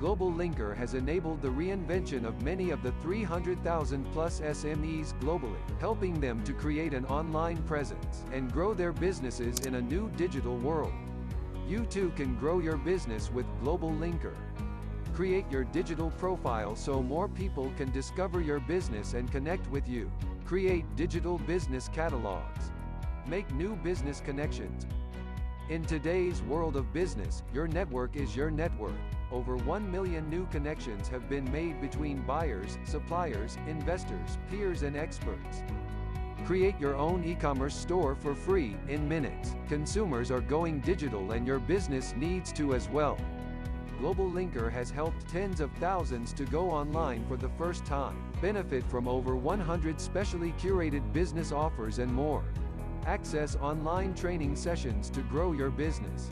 Global Linker has enabled the reinvention of many of the 300,000 plus SMEs globally, helping them to create an online presence and grow their businesses in a new digital world. You too can grow your business with Global Linker. Create your digital profile so more people can discover your business and connect with you. Create digital business catalogs. Make new business connections. In today's world of business, your network is your net worth. Over 1 million new connections have been made between buyers, suppliers, investors, peers and experts. Create your own e-commerce store for free, in minutes. Consumers are going digital and your business needs to as well. Global Linker has helped tens of thousands to go online for the first time. Benefit from over 100 specially curated business offers and more. Access online training sessions to grow your business.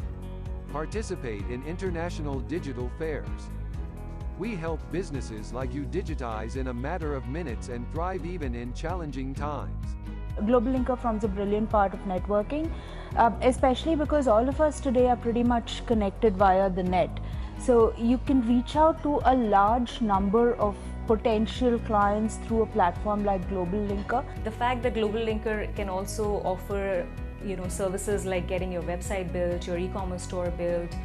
Participate in international digital fairs. We help businesses like you digitize in a matter of minutes and thrive even in challenging times. Global Linker forms a brilliant part of networking, especially because all of us today are pretty much connected via the net. So you can reach out to a large number of potential clients through a platform like Global Linker. The fact that Global Linker can also offer services like getting your website built, your e-commerce store built,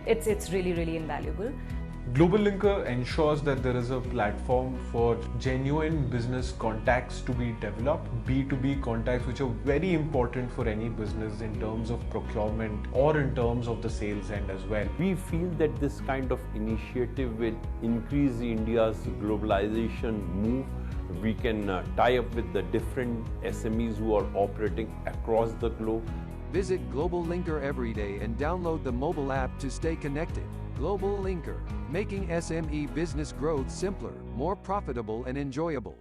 it's really invaluable. Global Linker ensures that there is a platform for genuine business contacts to be developed, B2B contacts, which are very important for any business in terms of procurement or in terms of the sales end as well. We feel that this kind of initiative will increase India's globalization move. We can tie up with the different SMEs who are operating across the globe. Visit Global Linker every day and download the mobile app to stay connected. Global Linker, making SME business growth simpler, more profitable and enjoyable.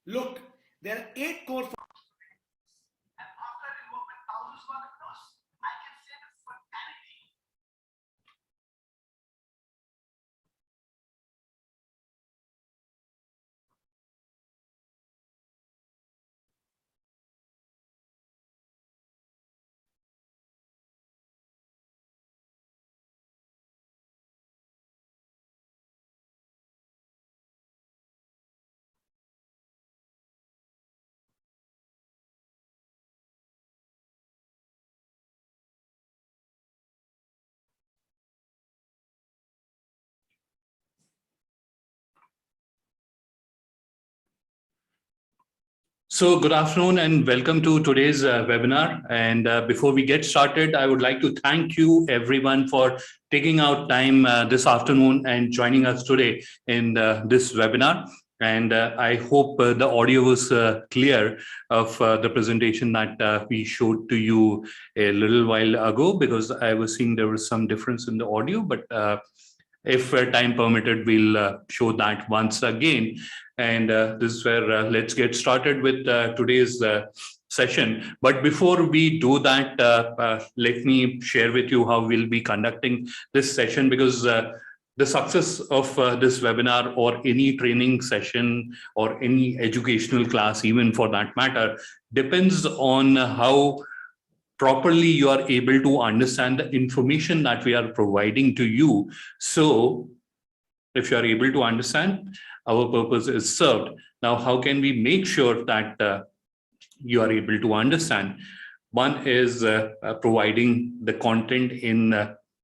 Look, there are 8 core functions, and after I work with thousands of other across, I can say this for anything. So good afternoon and welcome to today's webinar. And before we get started, I would like to thank you everyone for taking out time this afternoon and joining us today in this webinar. And I hope the audio was clear of the presentation that we showed to you a little while ago, because I was seeing there was some difference in the audio, but if time permitted, we'll show that once again. And this is where let's get started with today's session. But before we do that, let me share with you how we'll be conducting this session, because the success of this webinar or any training session or any educational class, even for that matter, depends on how properly you are able to understand the information that we are providing to you. So if you are able to understand, our purpose is served. Now, how can we make sure that you are able to understand? One is providing the content in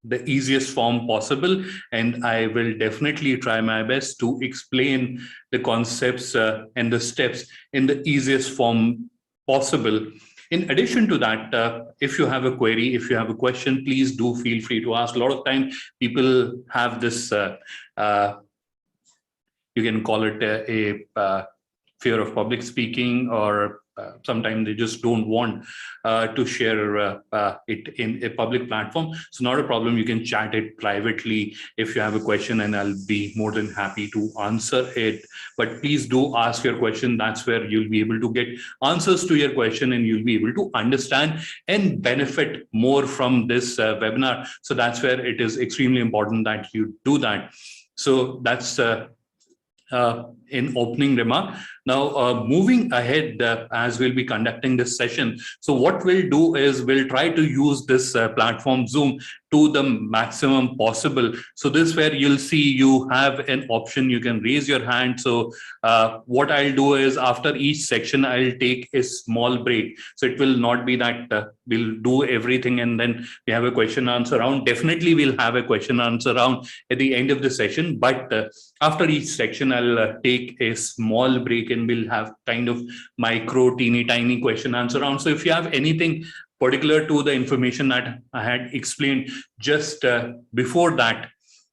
the easiest form possible, and I will definitely try my best to explain the concepts and the steps in the easiest form possible. In addition to that, if you have a query, if you have a question, please do feel free to ask. A lot of time people have this, you can call it a fear of public speaking, or sometimes they just don't want to share it in a public platform. So not a problem, you can chat it privately if you have a question, and I'll be more than happy to answer it. But please do ask your question. That's where you'll be able to get answers to your question, and you'll be able to understand and benefit more from this webinar. So that's where it is extremely important that you do that. So that's in opening remark. Now, moving ahead, as we'll be conducting this session. So what we'll do is we'll try to use this platform Zoom to the maximum possible. So this where you'll see you have an option, you can raise your hand. So what I'll do is after each section, I'll take a small break. So it will not be that we'll do everything and then we have a question answer round. Definitely we'll have a question answer round at the end of the session, but after each section, I'll take a small break and we'll have kind of micro, teeny tiny question answer round. So if you have anything particular to the information that I had explained just before that,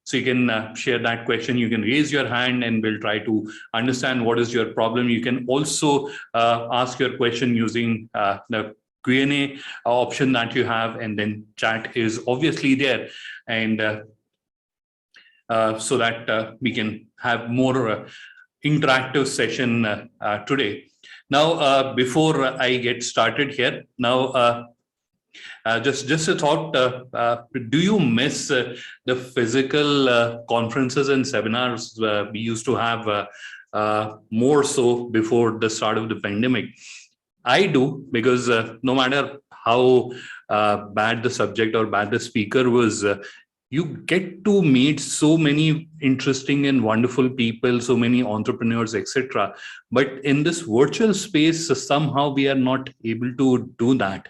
so you can share that question, you can raise your hand and we'll try to understand what is your problem. You can also ask your question using the Q&A option that you have, and then chat is obviously there. And so that we can have more interactive session today. Now, before I get started here, now just a thought, do you miss the physical conferences and seminars we used to have more so before the start of the pandemic? I do, because no matter how bad the subject or bad the speaker was, you get to meet so many interesting and wonderful people, so many entrepreneurs, etc. But in this virtual space, somehow we are not able to do that.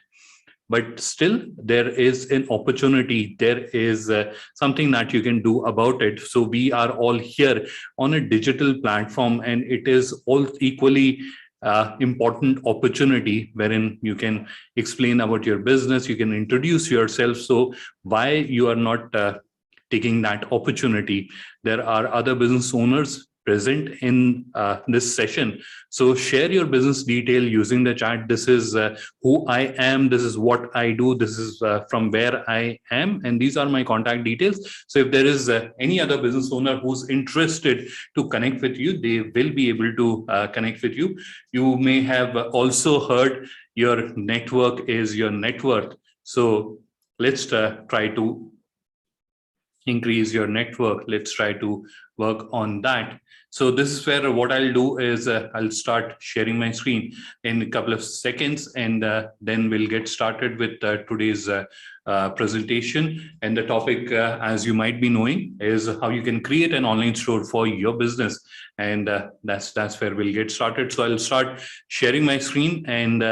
But still, there is an opportunity. There is something that you can do about it. So we are all here on a digital platform, and it is all equally important opportunity wherein you can explain about your business, you can introduce yourself. So why you are not taking that opportunity? There are other business owners present in this session. So share your business detail using the chat. This is who I am, this is what I do, this is from where I am, and these are my contact details. So if there is any other business owner who's interested to connect with you, they will be able to connect with you. You may have also heard your network is your net worth. So let's try to increase your network. Let's try to work on that. So this is where what I'll do is I'll start sharing my screen in a couple of seconds, and then we'll get started with today's presentation. And the topic, as you might be knowing, is how you can create an online store for your business. And that's where we'll get started. So I'll start sharing my screen, and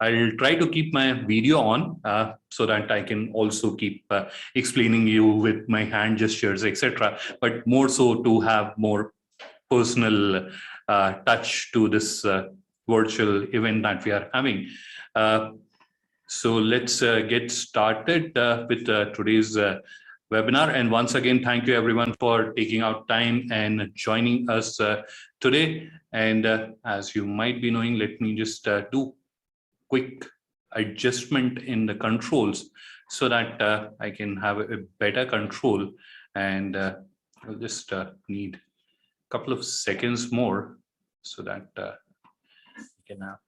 I'll try to keep my video on so that I can also keep explaining you with my hand gestures, etc. But more so to have more personal touch to this virtual event that we are having. So let's get started with today's webinar. And once again, thank you everyone for taking out time and joining us today. And as you might be knowing, let me just do quick adjustment in the controls so that I can have a better control. And I'll just need a couple of seconds more so that we can have.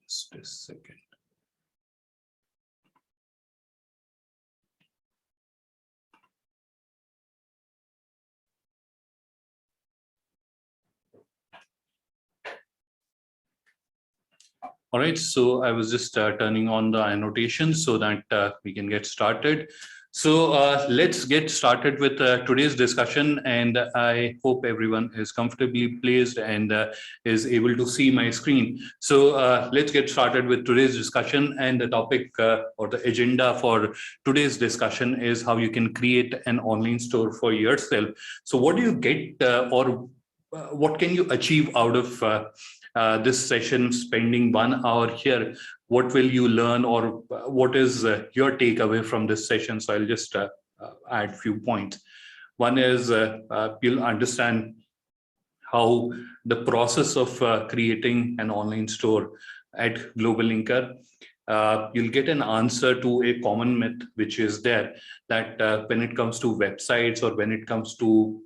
Just a second. All right, so I was just turning on the annotation so that we can get started. So let's get started with today's discussion, and I hope everyone is comfortably placed and is able to see my screen. So let's get started with today's discussion, and the topic or the agenda for today's discussion is how you can create an online store for yourself. So what do you get or what can you achieve out of this session, spending 1 hour here? What will you learn, or what is your takeaway from this session? So I'll just add a few points. One is you'll understand how the process of creating an online store at Global Linker. You'll get an answer to a common myth which is there, that when it comes to websites or when it comes to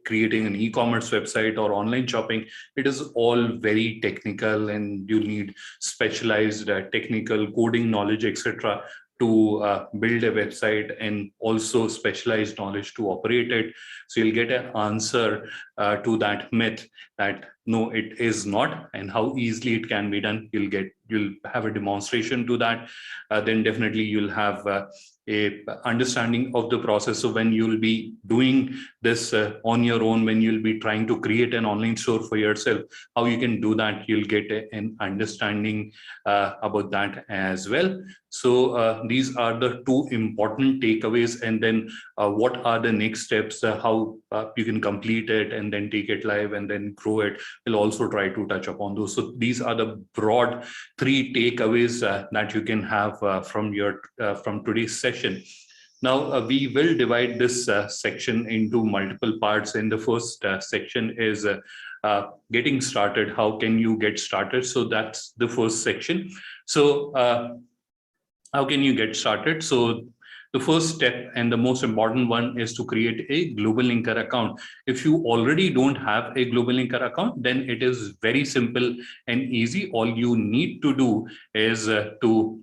creating an e-commerce website or online shopping, it is all very technical and you need specialized technical coding knowledge, etc. to build a website and also specialized knowledge to operate it. So you'll get an answer to that myth that no, it is not, and how easily it can be done. You'll have a demonstration to that. Then definitely you'll have a understanding of the process. So when you'll be doing this on your own, when you'll be trying to create an online store for yourself, how you can do that, you'll get an understanding about that as well. So these are the two important takeaways. And then what are the next steps, how you can complete it and then take it live and then grow it. We'll also try to touch upon those. So these are the broad 3 takeaways that you can have from today's session. Now, we will divide this section into multiple parts. And the first section is getting started. How can you get started? So that's the first section. So how can you get started? So the first step and the most important one is to create a Global Linker account. If you already don't have a Global Linker account, then it is very simple and easy. All you need to do is to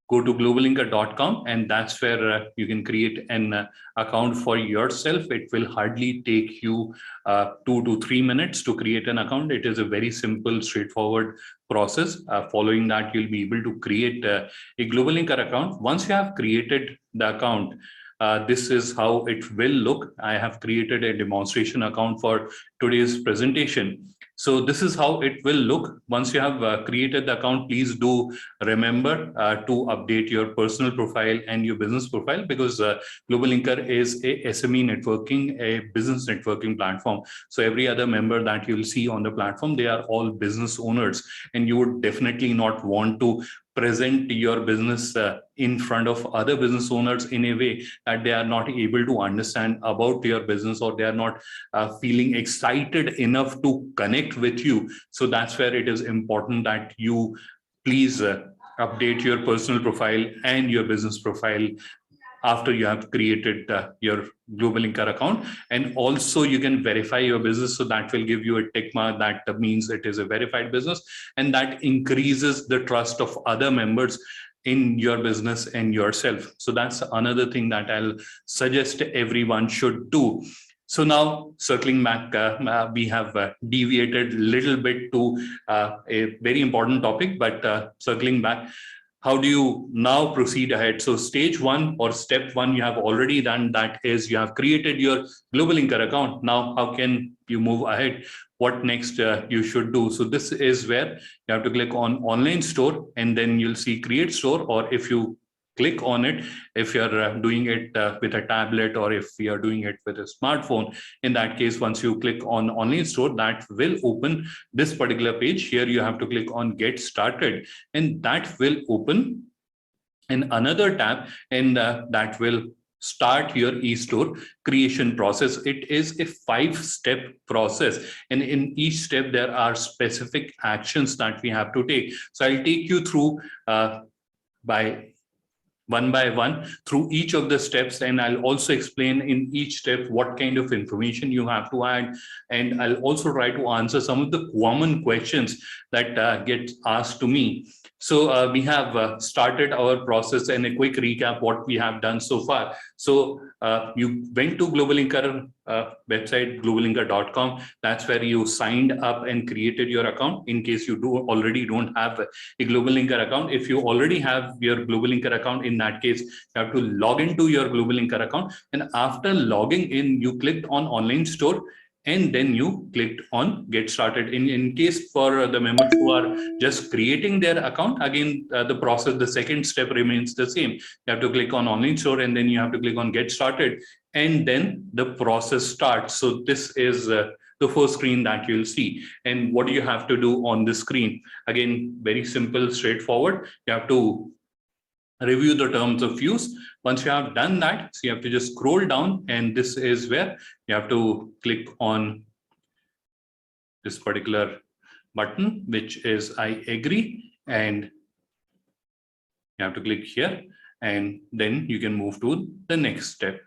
go to globallinker.com, and that's where you can create an account for yourself. It will hardly take you 2 to 3 minutes to create an account. It is a very simple, straightforward process. Following that, you'll be able to create a Global Linker account. Once you have created the account, this is how it will look. I have created a demonstration account for today's presentation. So this is how it will look. Once you have created the account, please do remember to update your personal profile and your business profile, because Global Linker is a SME networking, a business networking platform. So every other member that you'll see on the platform, they are all business owners, and you would definitely not want to present your business in front of other business owners in a way that they are not able to understand about your business, or they are not feeling excited enough to connect with you. So that's where it is important that you please update your personal profile and your business profile after you have created your Global Linker account. And also you can verify your business. So that will give you a tick mark that means it is a verified business, and that increases the trust of other members in your business and yourself. So that's another thing that I'll suggest everyone should do. So now circling back, we have deviated a little bit to a very important topic, but circling back, how do you now proceed ahead? So stage 1 or step 1, you have already done. That is, you have created your Global Linker account. Now, how can you move ahead? What next you should do? So this is where you have to click on online store, and then you'll see create store. Or if you click on it, if you're doing it with a tablet, or if you're doing it with a smartphone, in that case, once you click on online store, that will open this particular page. Here you have to click on get started, and that will open in another tab, and that will start your e-store creation process. It is a 5-step process, and in each step there are specific actions that we have to take. So I'll take you through one by one through each of the steps, and I'll also explain in each step what kind of information you have to add, and I'll also try to answer some of the common questions that get asked to me. So we have started our process, and a quick recap what we have done so far. So you went to Global Linker website, globallinker.com. That's where you signed up and created your account. In case you already don't have a Global Linker account, if you already have your Global Linker account, in that case, you have to log into your Global Linker account. And after logging in, you clicked on online store, and then you clicked on get started. In case for the members who are just creating their account, again, the process, the second step remains the same. You have to click on online store, and then you have to click on get started, and then the process starts. So this is the first screen that you'll see. And what do you have to do on the screen? Again, very simple, straightforward. You have to review the terms of use. Once you have done that, so you have to just scroll down, and this is where you have to click on this particular button, which is I agree, and you have to click here, and then you can move to the next step.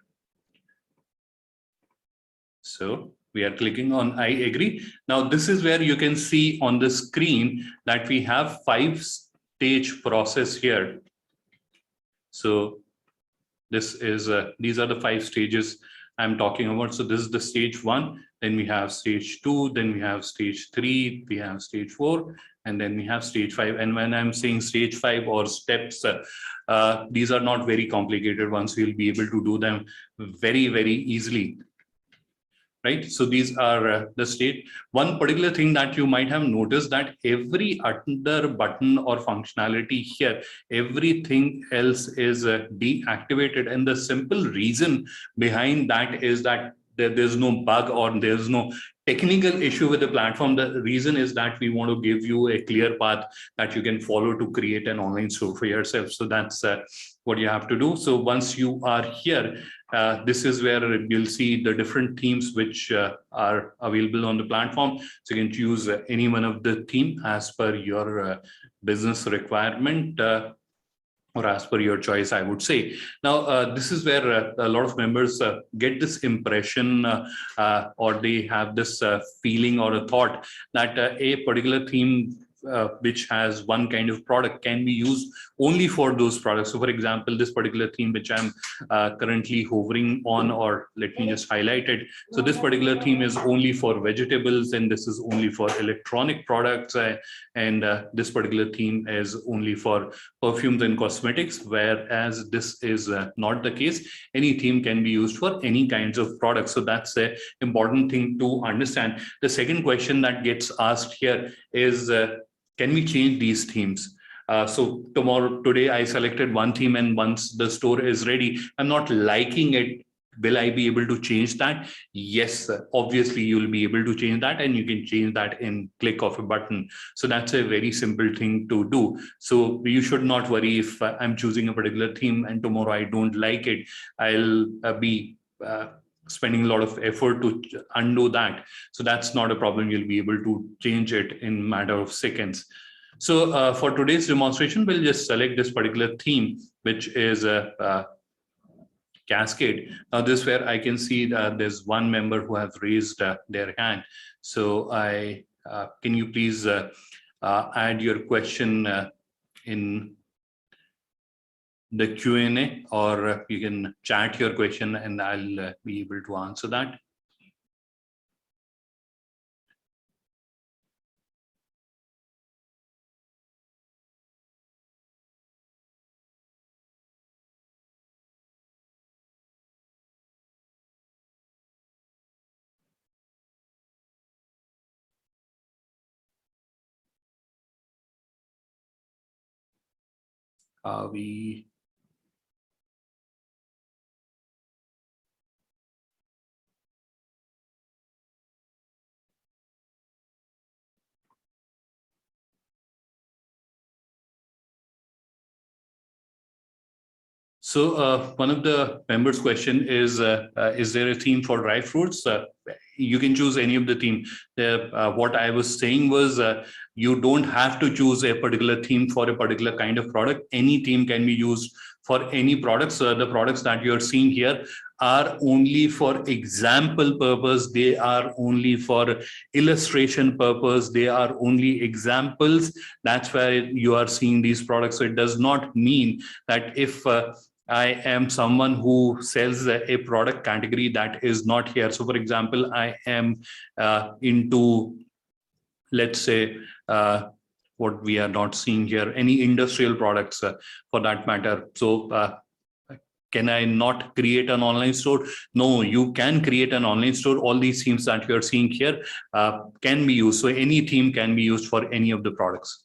So we are clicking on I agree. Now this is where you can see on the screen that we have 5-stage process here. So this is these are the 5 stages I'm talking about. So this is the stage 1, then we have stage 2, then we have stage 3, we have stage 4, and then we have stage 5. And when I'm saying stage 5 or steps, these are not very complicated ones. We'll be able to do them very, very easily. Right, so these are the state. One particular thing that you might have noticed that every other button or functionality here, everything else is deactivated, and the simple reason behind that is that there's no bug or there's no technical issue with the platform. The reason is that we want to give you a clear path that you can follow to create an online store for yourself. So that's what you have to do. So once you are here, this is where you'll see the different themes which are available on the platform. So you can choose any one of the theme as per your business requirement, or as per your choice, I would say. Now, this is where a lot of members get this impression or they have this feeling or a thought that a particular theme which has one kind of product can be used only for those products. So for example, this particular theme which I'm currently hovering on, or let me just highlight it. So this particular theme is only for vegetables, and this is only for electronic products, and this particular theme is only for perfumes and cosmetics, whereas this is not the case. Any theme can be used for any kinds of products. So that's an important thing to understand. The second question that gets asked here is, can we change these themes? So today I selected one theme, and once the store is ready, I'm not liking it. Will I be able to change that? Yes, obviously you'll be able to change that, and you can change that in click of a button. So that's a very simple thing to do. So you should not worry if I'm choosing a particular theme and tomorrow I don't like it. I'll be spending a lot of effort to undo that. So that's not a problem. You'll be able to change it in a matter of seconds. So for today's demonstration, we'll just select this particular theme, which is Cascade. Now this is where I can see that there's one member who have raised their hand. So can you please add your question in the Q&A, or you can chat your question and I'll be able to answer that. So one of the members' question is there a theme for dry fruits? You can choose any of the theme. What I was saying was you don't have to choose a particular theme for a particular kind of product. Any theme can be used for any products. The products that you're seeing here are only for example purpose. They are only for illustration purpose. They are only examples. That's why you are seeing these products. So it does not mean that if I am someone who sells a product category that is not here. So for example, I am into, let's say, what we are not seeing here, any industrial products for that matter. So can I not create an online store? No, you can create an online store. All these themes that you're seeing here can be used. So any theme can be used for any of the products.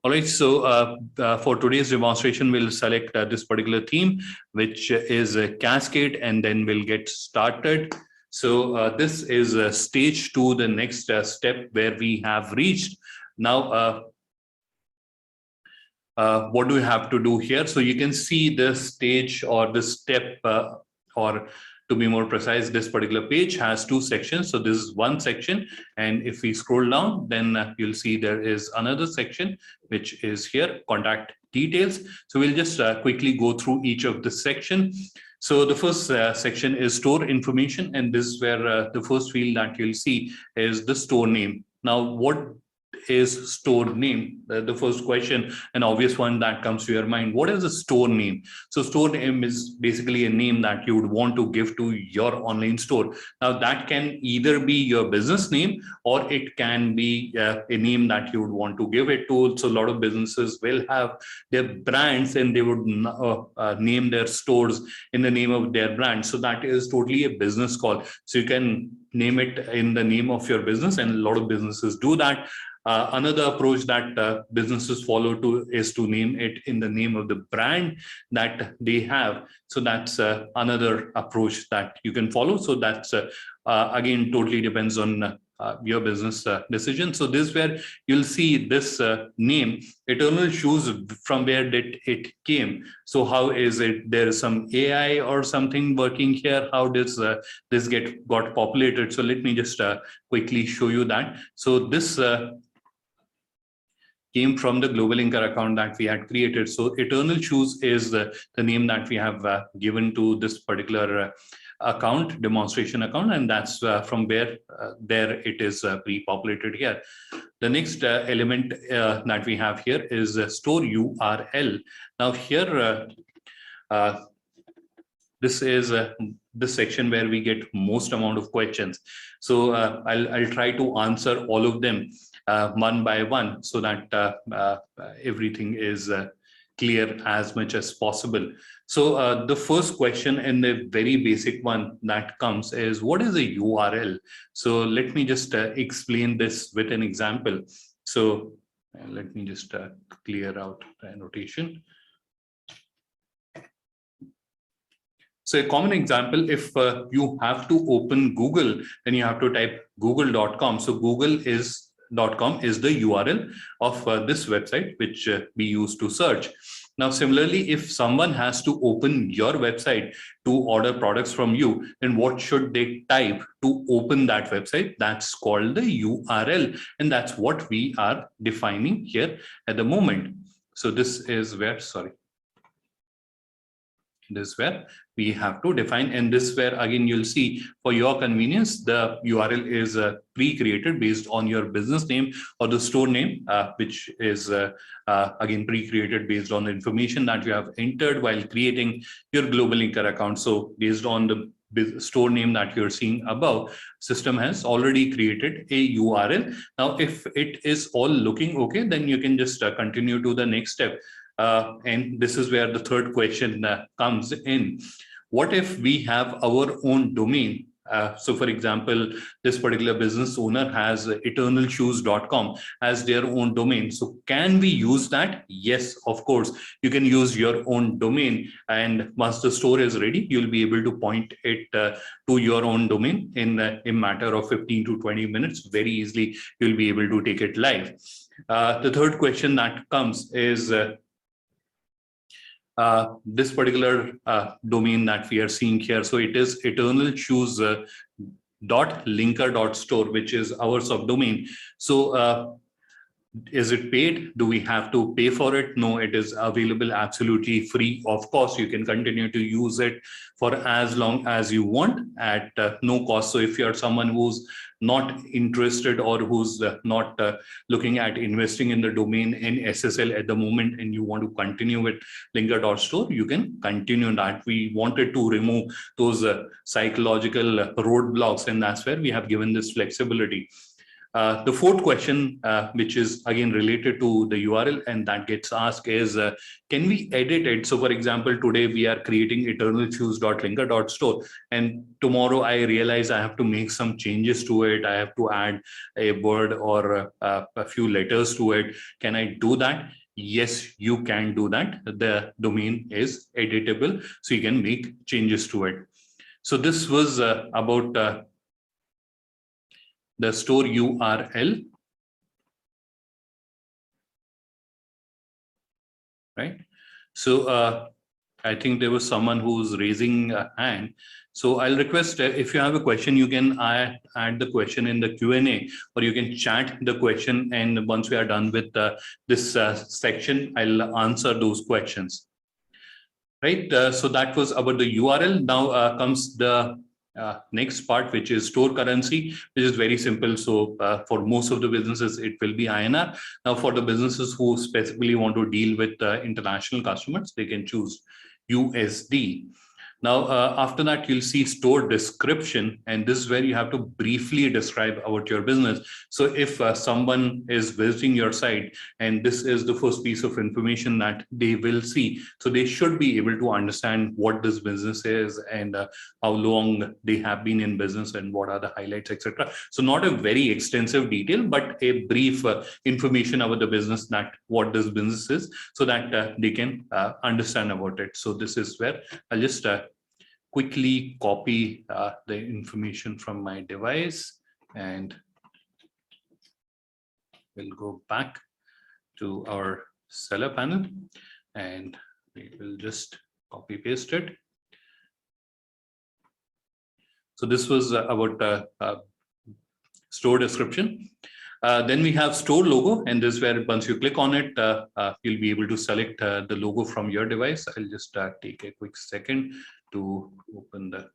All right, so for today's demonstration, we'll select this particular theme, which is a Cascade, and then we'll get started. So this is stage 2, the next step where we have reached. Now, what do we have to do here? So you can see the stage or the step, or to be more precise, this particular page has 2 sections. So this is one section, and if we scroll down, then you'll see there is another section, which is here, contact details. So we'll just quickly go through each of the section. So the first section is store information, and this is where the first field that you'll see is the store name. Now, what is store name? The first question, an obvious one that comes to your mind. What is a store name? So store name is basically a name that you would want to give to your online store. Now that can either be your business name, or it can be a name that you would want to give it to. So a lot of businesses will have their brands and they would name their stores in the name of their brand. So that is totally a business call. So you can name it in the name of your business, and a lot of businesses do that. Another approach that businesses follow is to name it in the name of the brand that they have. So that's another approach that you can follow. So that's again totally depends on your business decision. So this is where you'll see this name, Eternal Shoes. From where did it came? So how is it? There is some AI or something working here. How does this got populated? So let me just quickly show you that. So this came from the Global Linker account that we had created. So Eternal Shoes is the name that we have given to this particular account, demonstration account, and that's from where there it is pre-populated here. The next element that we have here is store URL. Now here, this is this section where we get most amount of questions. So I'll try to answer all of them one by one, so that everything is clear as much as possible. So the first question, and the very basic one that comes, is what is a URL? So let me just explain this with an example. So let me just clear out the annotation. So a common example, if you have to open Google, then you have to type google.com. So google.com is the URL of this website, which we use to search. Now, similarly, if someone has to open your website to order products from you, then what should they type to open that website? That's called the URL. And that's what we are defining here at the moment. So this is where, this is where we have to define, and this is where again you'll see, for your convenience, the URL is pre-created based on your business name or the store name, which is again pre-created based on the information that you have entered while creating your Global Linker account. So based on the store name that you're seeing above, system has already created a URL. Now, if it is all looking okay, then you can just continue to the next step. And this is where the third question comes in. What if we have our own domain? So for example, this particular business owner has eternalshoes.com as their own domain. So can we use that? Yes, of course. You can use your own domain, and once the store is ready, you'll be able to point it to your own domain in a matter of 15 to 20 minutes. Very easily, you'll be able to take it live. The third question that comes is this particular domain that we are seeing here. So it is eternalshoes.linker.store, which is our subdomain. So is it paid? Do we have to pay for it? No, it is available absolutely free. Of course, you can continue to use it for as long as you want at no cost. So if you're someone who's not interested or who's not looking at investing in the domain in SSL at the moment, and you want to continue with linker.store, you can continue that. We wanted to remove those psychological roadblocks, and that's where we have given this flexibility. The fourth question, which is again related to the URL and that gets asked, is can we edit it? So for example, today we are creating eternalshoes.linker.store, and tomorrow I realize I have to make some changes to it. I have to add a word or a few letters to it. Can I do that? Yes, you can do that. The domain is editable, so you can make changes to it. So this was about the store URL, right? So I think there was someone who's raising a hand. So I'll request if you have a question, you can add the question in the Q&A, or you can chat the question. And once we are done with this section, I'll answer those questions. Right. So that was about the URL. Now comes the next part, which is store currency, which is very simple. So for most of the businesses, it will be INR. Now, for the businesses who specifically want to deal with international customers, they can choose USD. Now, after that, you'll see store description, and this is where you have to briefly describe about your business. So if someone is visiting your site and this is the first piece of information that they will see, so they should be able to understand what this business is and how long they have been in business and what are the highlights, etc. So not a very extensive detail, but a brief information about the business, that what this business is, so that they can understand about it. So this is where I'll just quickly copy the information from my device, and we'll go back to our seller panel and we will just copy paste it. So this was about store description. Then we have store logo, and this is where once you click on it, you'll be able to select the logo from your device. I'll just take a quick second to open the.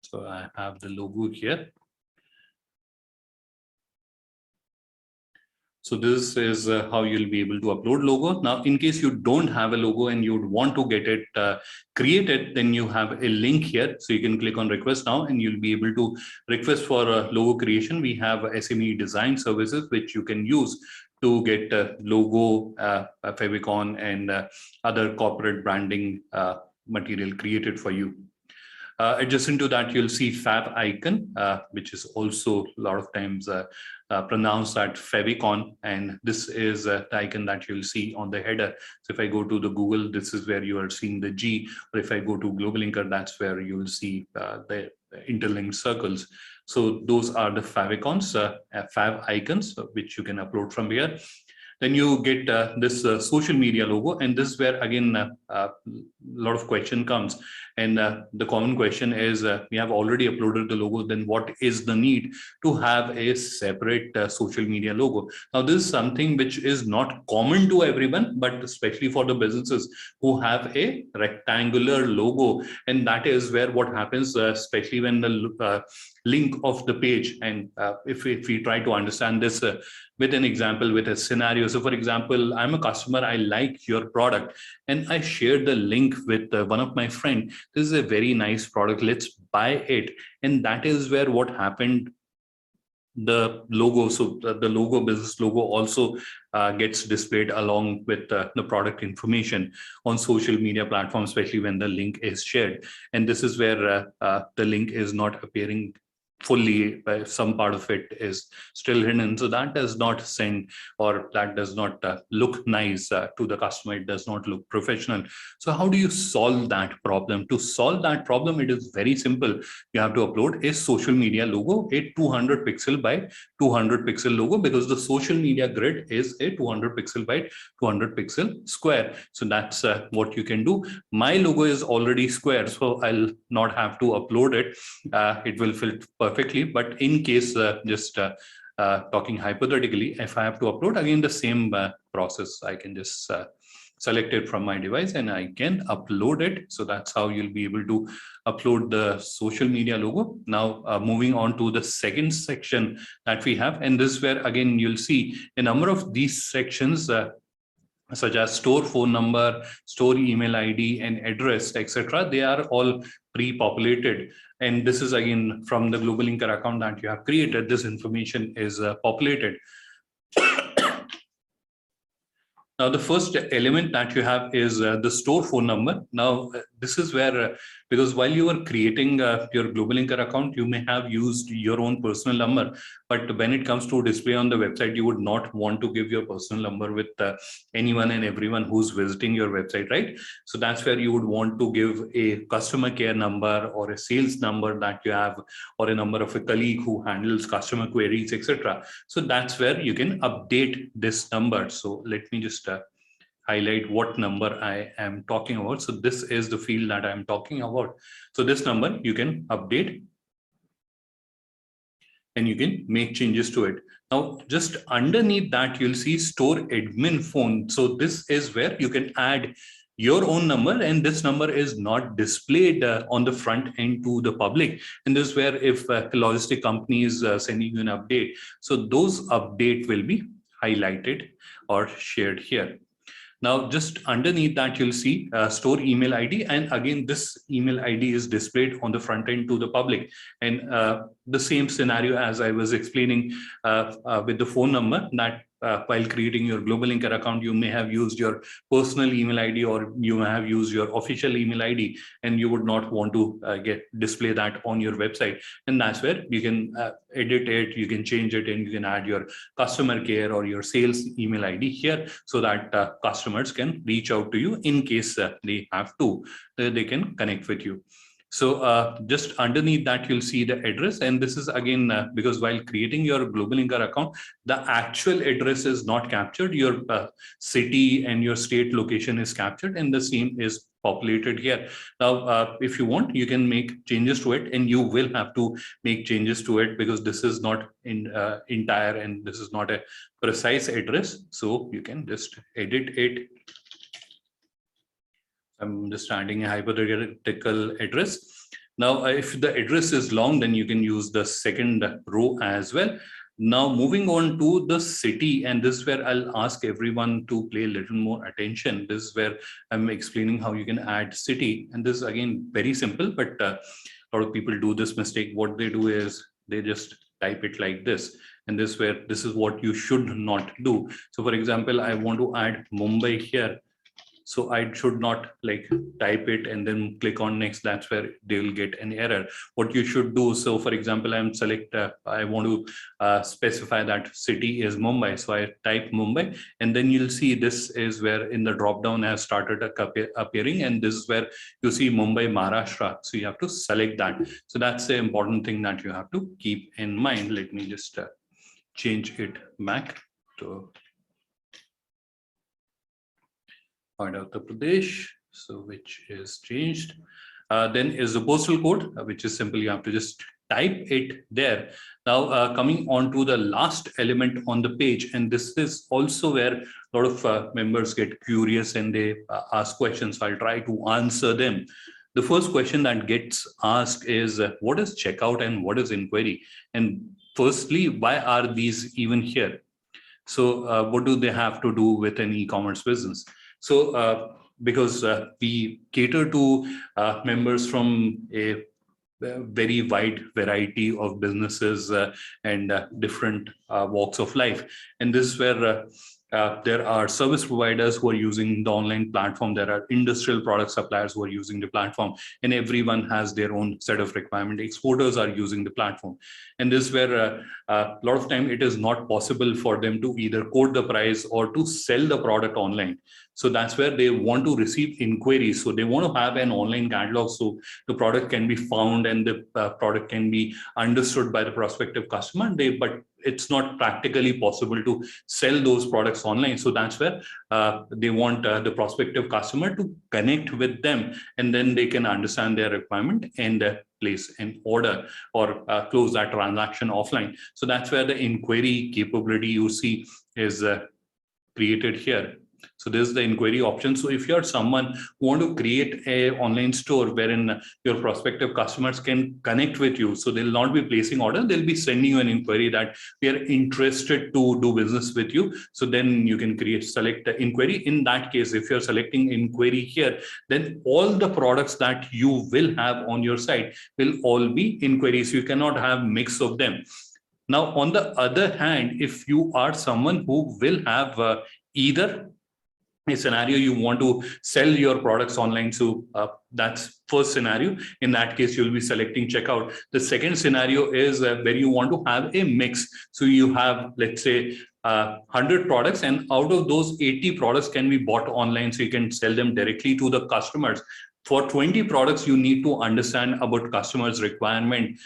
So I have the logo here. So this is how you'll be able to upload logo. Now, in case you don't have a logo and you'd want to get it created, then you have a link here. So you can click on request now and you'll be able to request for a logo creation. We have SME design services, which you can use to get logo, favicon, and other corporate branding material created for you. Adjacent to that, you'll see favicon, which is also a lot of times pronounced at favicon, and this is the icon that you'll see on the header. So if I go to the Google, this is where you are seeing the G, or if I go to GlobalInker, that's where you'll see the interlinked circles. So those are the favicons, fav icons, which you can upload from here. Then you get this social media logo, and this is where again a lot of question comes. And the common question is, we have already uploaded the logo, then what is the need to have a separate social media logo? Now, this is something which is not common to everyone, but especially for the businesses who have a rectangular logo. And that is where what happens, especially when the link of the page, and if we try to understand this with an example, with a scenario. So for example, I'm a customer, I like your product, and I shared the link with one of my friends. This is a very nice product, let's buy it. And that is where what happened, the logo, so the logo, business logo also gets displayed along with the product information on social media platforms, especially when the link is shared. And this is where the link is not appearing fully, some part of it is still hidden. So that does not send, or that does not look nice to the customer. It does not look professional. So how do you solve that problem? To solve that problem, it is very simple. You have to upload a social media logo, a 200 pixel by 200 pixel logo, because the social media grid is a 200 pixel by 200 pixel square. So that's what you can do. My logo is already square, so I'll not have to upload it. It will fit perfectly. But in case, just talking hypothetically, if I have to upload, again, the same process, I can just select it from my device and I can upload it. So that's how you'll be able to upload the social media logo. Now, moving on to the second section that we have, and this is where again you'll see a number of these sections, such as store phone number, store email ID, and address, etc. They are all pre-populated. And this is again from the GlobalInker account that you have created. This information is populated. Now, the first element that you have is the store phone number. Now, this is where, because while you are creating your GlobalInker account, you may have used your own personal number. But when it comes to display on the website, you would not want to give your personal number with anyone and everyone who's visiting your website, right? So that's where you would want to give a customer care number or a sales number that you have, or a number of a colleague who handles customer queries, etc. So that's where you can update this number. So let me just highlight what number I am talking about. So this is the field that I'm talking about. So this number you can update and you can make changes to it. Now, just underneath that, you'll see store admin phone. So this is where you can add your own number, and this number is not displayed on the front end to the public. And this is where if a logistic company is sending you an update, so those update will be highlighted or shared here. Now, just underneath that, you'll see store email ID. And again, this email ID is displayed on the front end to the public. And the same scenario as I was explaining with the phone number, that while creating your Global Linker account, you may have used your personal email ID, or you may have used your official email ID, and you would not want to display that on your website. And that's where you can edit it, you can change it, and you can add your customer care or your sales email ID here, so that customers can reach out to you in case they have to, they can connect with you. So just underneath that, you'll see the address. And this is again, because while creating your Global Linker account, the actual address is not captured. Your city and your state location is captured, and the same is populated here. Now, if you want, you can make changes to it, and you will have to make changes to it because this is not entire and this is not a precise address. So you can just edit it. I'm just adding a hypothetical address. Now, if the address is long, then you can use the second row as well. Now, moving on to the city, and this is where I'll ask everyone to pay a little more attention. This is where I'm explaining how you can add city. And this is again very simple, but a lot of people do this mistake. What they do is they just type it like this. And this is what you should not do. So for example, I want to add Mumbai here. So I should not like type it and then click on next. That's where they will get an error. What you should do, so for example, I want to specify that city is Mumbai. So I type Mumbai, and then you'll see this is where in the drop down has started appearing, and this is where you see Mumbai, Maharashtra. So you have to select that. So that's the important thing that you have to keep in mind. Let me just change it back to Uttar Pradesh, so which is changed. Then is the postal code, which is simple. You have to just type it there. Now, coming on to the last element on the page, and this is also where a lot of members get curious and they ask questions. So I'll try to answer them. The first question that gets asked is, what is checkout and what is inquiry? And firstly, why are these even here? So what do they have to do with an e-commerce business? So because we cater to members from a very wide variety of businesses and different walks of life. And this is where there are service providers who are using the online platform. There are industrial product suppliers who are using the platform, and everyone has their own set of requirement. Exporters are using the platform. And this is where a lot of time it is not possible for them to either quote the price or to sell the product online. So that's where they want to receive inquiries. So they want to have an online catalog so the product can be found and the product can be understood by the prospective customer. But it's not practically possible to sell those products online. So that's where they want the prospective customer to connect with them, and then they can understand their requirement and place an order or close that transaction offline. So that's where the inquiry capability you see is created here. So this is the inquiry option. So if you're someone who want to create a online store wherein your prospective customers can connect with you, so they'll not be placing order, they'll be sending you an inquiry that we are interested to do business with you. So then you can select the inquiry. In that case, if you're selecting inquiry here, then all the products that you will have on your site will all be inquiries. You cannot have mix of them. Now, on the other hand, if you are someone who will have either a scenario you want to sell your products online. So that's first scenario. In that case, you'll be selecting checkout. The second scenario is where you want to have a mix. So you have, let's say, 100 products, and out of those 80 products can be bought online, so you can sell them directly to the customers. For 20 products, you need to understand about customers' requirement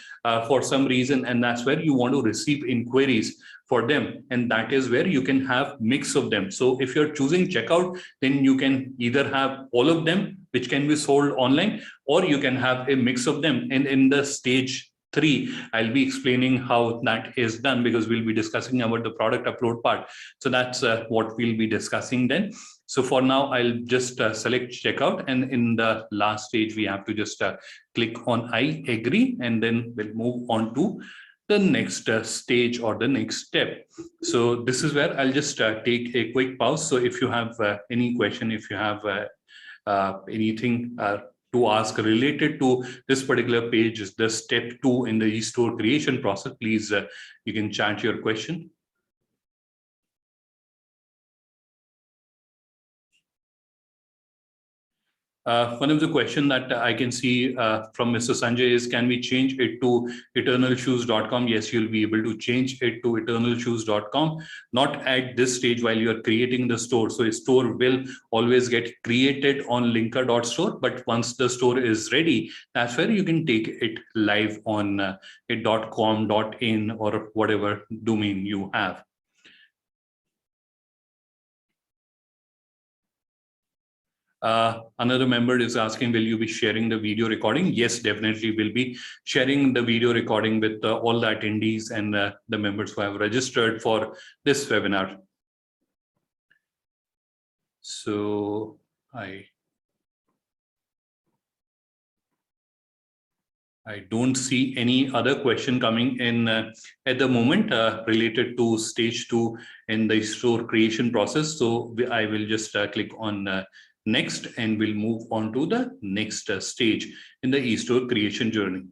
for some reason, and that's where you want to receive inquiries for them, and that is where you can have mix of them. So if you're choosing checkout, then you can either have all of them which can be sold online, or you can have a mix of them. And in the stage 3, I'll be explaining how that is done, because we'll be discussing about the product upload part. So that's what we'll be discussing then. So for now, I'll just select checkout, and in the last stage, we have to just click on I agree, and then we'll move on to the next stage or the next step. So this is where I'll just take a quick pause. So if you have any question, if you have anything to ask related to this particular page, is the step 2 in the e-store creation process, please you can chat your question. One of the questions that I can see from Mr. Sanjay is, can we change it to eternalshoes.com? Yes, you'll be able to change it to eternalshoes.com, not at this stage while you're creating the store. So a store will always get created on linker.store, but once the store is ready, that's where you can take it live on a .com, .in, or whatever domain you have. Another member is asking, will you be sharing the video recording? Yes, definitely will be sharing the video recording with all the attendees and the members who have registered for this webinar. So I don't see any other question coming in at the moment related to stage 2 in the store creation process. So I will just click on next, and we'll move on to the next stage in the e-store creation journey.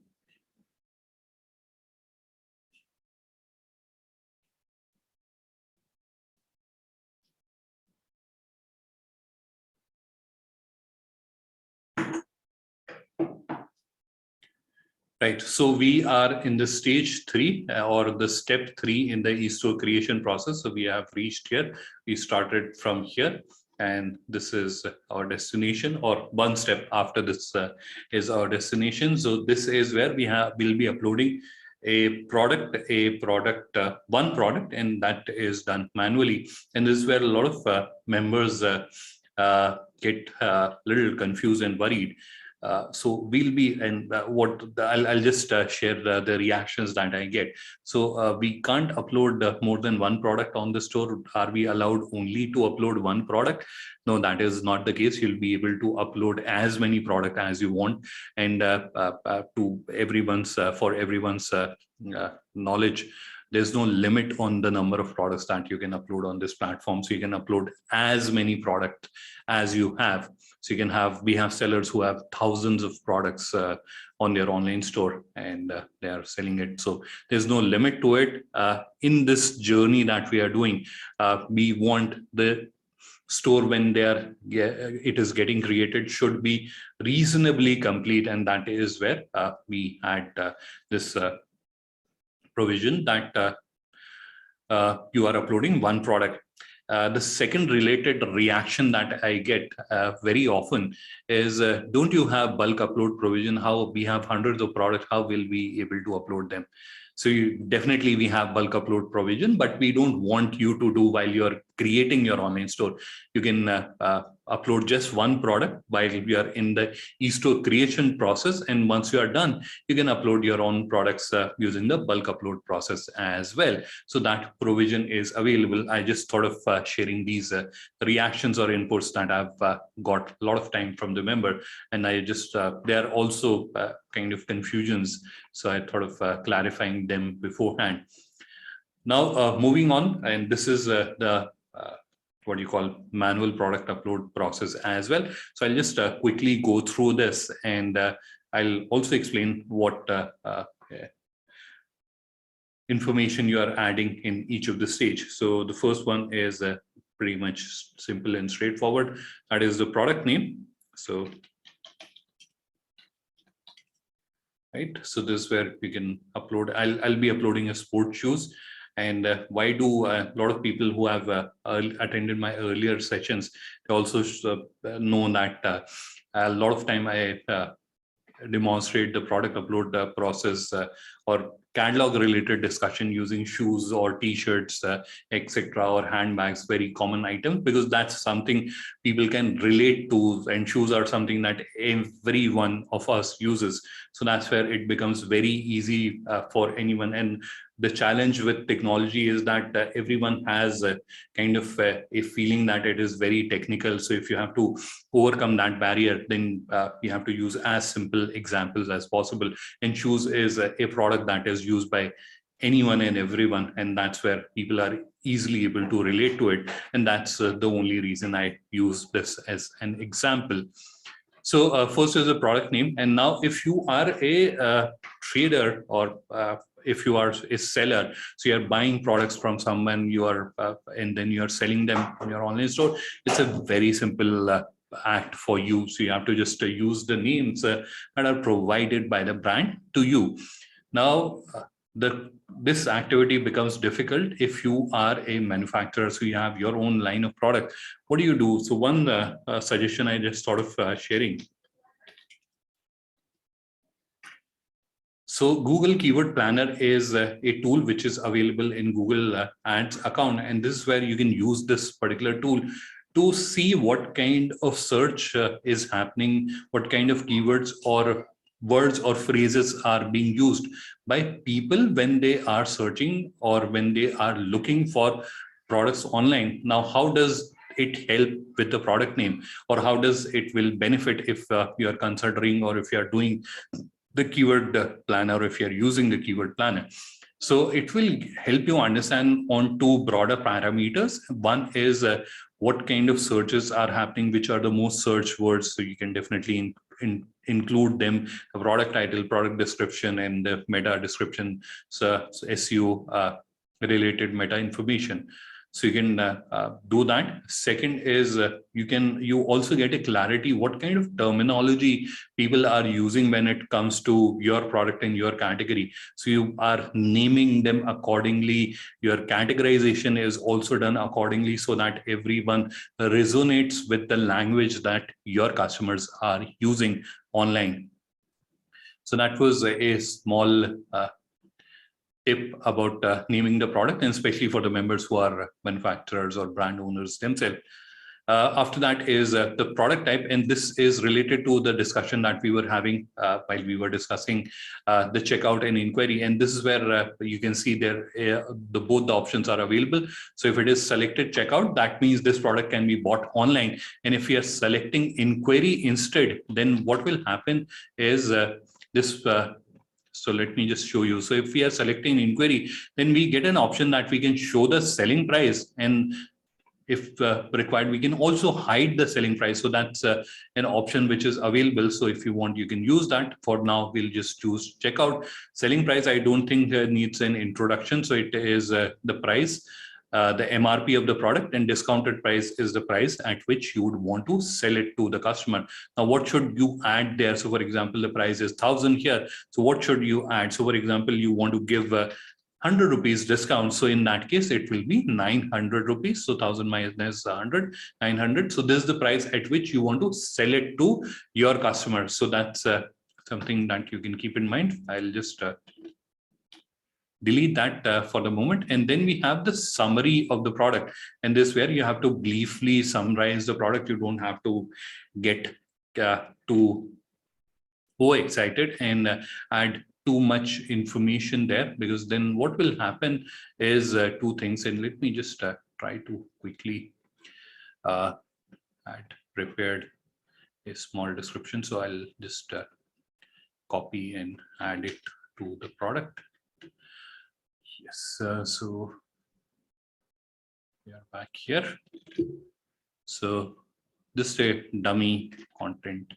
Right, so we are in the stage 3 or the step 3 in the e-store creation process. So we have reached here. We started from here, and this is our destination, or one step after this is our destination. So this is where we'll be uploading a product, one product, and that is done manually. And this is where a lot of members get a little confused and worried. So we'll be, and I'll just share the reactions that I get. So we can't upload more than one product on the store. Are we allowed only to upload one product? No, that is not the case. You'll be able to upload as many products as you want, and to everyone's for everyone's knowledge, there's no limit on the number of products that you can upload on this platform. So you can upload as many products as you have. So you can have, we have sellers who have thousands of products on their online store, and they are selling it. So there's no limit to it. In this journey that we are doing, we want the store, when it is getting created, should be reasonably complete. And that is where we had this provision that you are uploading one product. The second related reaction that I get very often is, don't you have bulk upload provision? How we have hundreds of products, how will we able to upload them? So definitely we have bulk upload provision, but we don't want you to do while you're creating your online store. You can upload just one product while we are in the e-store creation process. And once you are done, you can upload your own products using the bulk upload process as well. So that provision is available. I just thought of sharing these reactions or inputs that I've got a lot of time from the member. And I just, there are also kind of confusions. So I thought of clarifying them beforehand. Now, moving on, and this is the what you call manual product upload process as well. So I'll just quickly go through this, and I'll also explain what information you are adding in each of the stage. So the first one is pretty much simple and straightforward. That is the product name. So, right. So this is where you can upload. I'll be uploading a sport shoes. And why do a lot of people who have attended my earlier sessions, they also know that a lot of time I demonstrate the product upload process or catalog related discussion using shoes or t-shirts, etc., or handbags, very common items, because that's something people can relate to, and shoes are something that every one of us uses. So that's where it becomes very easy for anyone. And the challenge with technology is that everyone has a kind of a feeling that it is very technical. So if you have to overcome that barrier, then you have to use as simple examples as possible. And shoes is a product that is used by anyone and everyone, and that's where people are easily able to relate to it. And that's the only reason I use this as an example. So first is the product name. And now if you are a trader, or if you are a seller, so you're buying products from someone, you are and then you're selling them on your online store, it's a very simple act for you. So you have to just use the names that are provided by the brand to you. Now, this activity becomes difficult if you are a manufacturer, so you have your own line of product. What do you do? So one suggestion I just sort of sharing. So Google Keyword Planner is a tool which is available in Google Ads account. And this is where you can use this particular tool to see what kind of search is happening, what kind of keywords or words or phrases are being used by people when they are searching or when they are looking for products online. Now, how does it help with the product name, or how does it will benefit if you are considering, or if you are doing the keyword planner, if you're using the keyword planner? So it will help you understand on two broader parameters. One is what kind of searches are happening, which are the most searched words. So you can definitely include them, the product title, product description, and the meta description, so SEO related meta information. So you can do that. Second is you also get a clarity what kind of terminology people are using when it comes to your product and your category. So you are naming them accordingly. Your categorization is also done accordingly, so that everyone resonates with the language that your customers are using online. So that was a small tip about naming the product, and especially for the members who are manufacturers or brand owners themselves. After that is the product type, and this is related to the discussion that we were having while we were discussing the checkout and inquiry. And this is where you can see there both the options are available. So if it is selected checkout, that means this product can be bought online. And if we are selecting inquiry instead, then what will happen is this. So let me just show you. So if we are selecting inquiry, then we get an option that we can show the selling price, and if required, we can also hide the selling price. So that's an option which is available. So if you want, you can use that. For now, we'll just choose checkout. Selling price, I don't think needs an introduction. So it is the price, the MRP of the product, and discounted price is the price at which you would want to sell it to the customer. Now, what should you add there? So for example, the price is 1,000 here. So what should you add? So for example, you want to give 100 rupees discount. So in that case, it will be 900 rupees. So 1,000 minus 100, 900. So this is the price at which you want to sell it to your customer. So that's something that you can keep in mind. I'll just delete that for the moment. And then we have the summary of the product. And this where you have to briefly summarize the product. You don't have to get too excited and add too much information there, because then what will happen is two things. And let me just try to quickly prepared a small description. So I'll just copy and add it to the product. Yes, so we are back here. So this is a dummy content.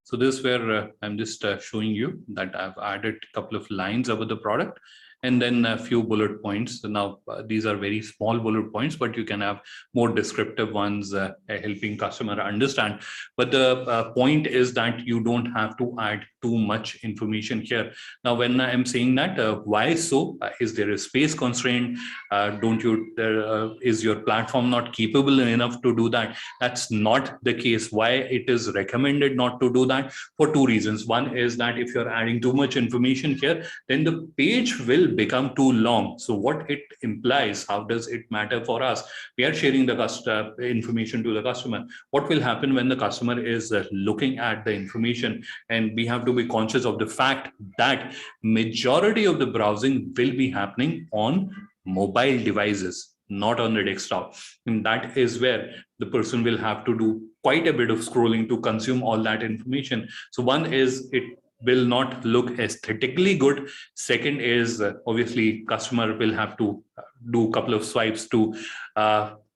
So this is where I'm just showing you that I've added a couple of lines about the product, and then a few bullet points. Now, these are very small bullet points, but you can have more descriptive ones helping customer understand. But the point is that you don't have to add too much information here. Now, when I'm saying that, why so? Is there a space constraint? Is your platform not capable enough to do that? That's not the case. Why it is recommended not to do that? For two reasons. One is that if you're adding too much information here, then the page will become too long. So what it implies, how does it matter for us? We are sharing the information to the customer. What will happen when the customer is looking at the information? And we have to be conscious of the fact that majority of the browsing will be happening on mobile devices, not on the desktop. And that is where the person will have to do quite a bit of scrolling to consume all that information. So one is, it will not look aesthetically good. Second is, obviously customer will have to do a couple of swipes to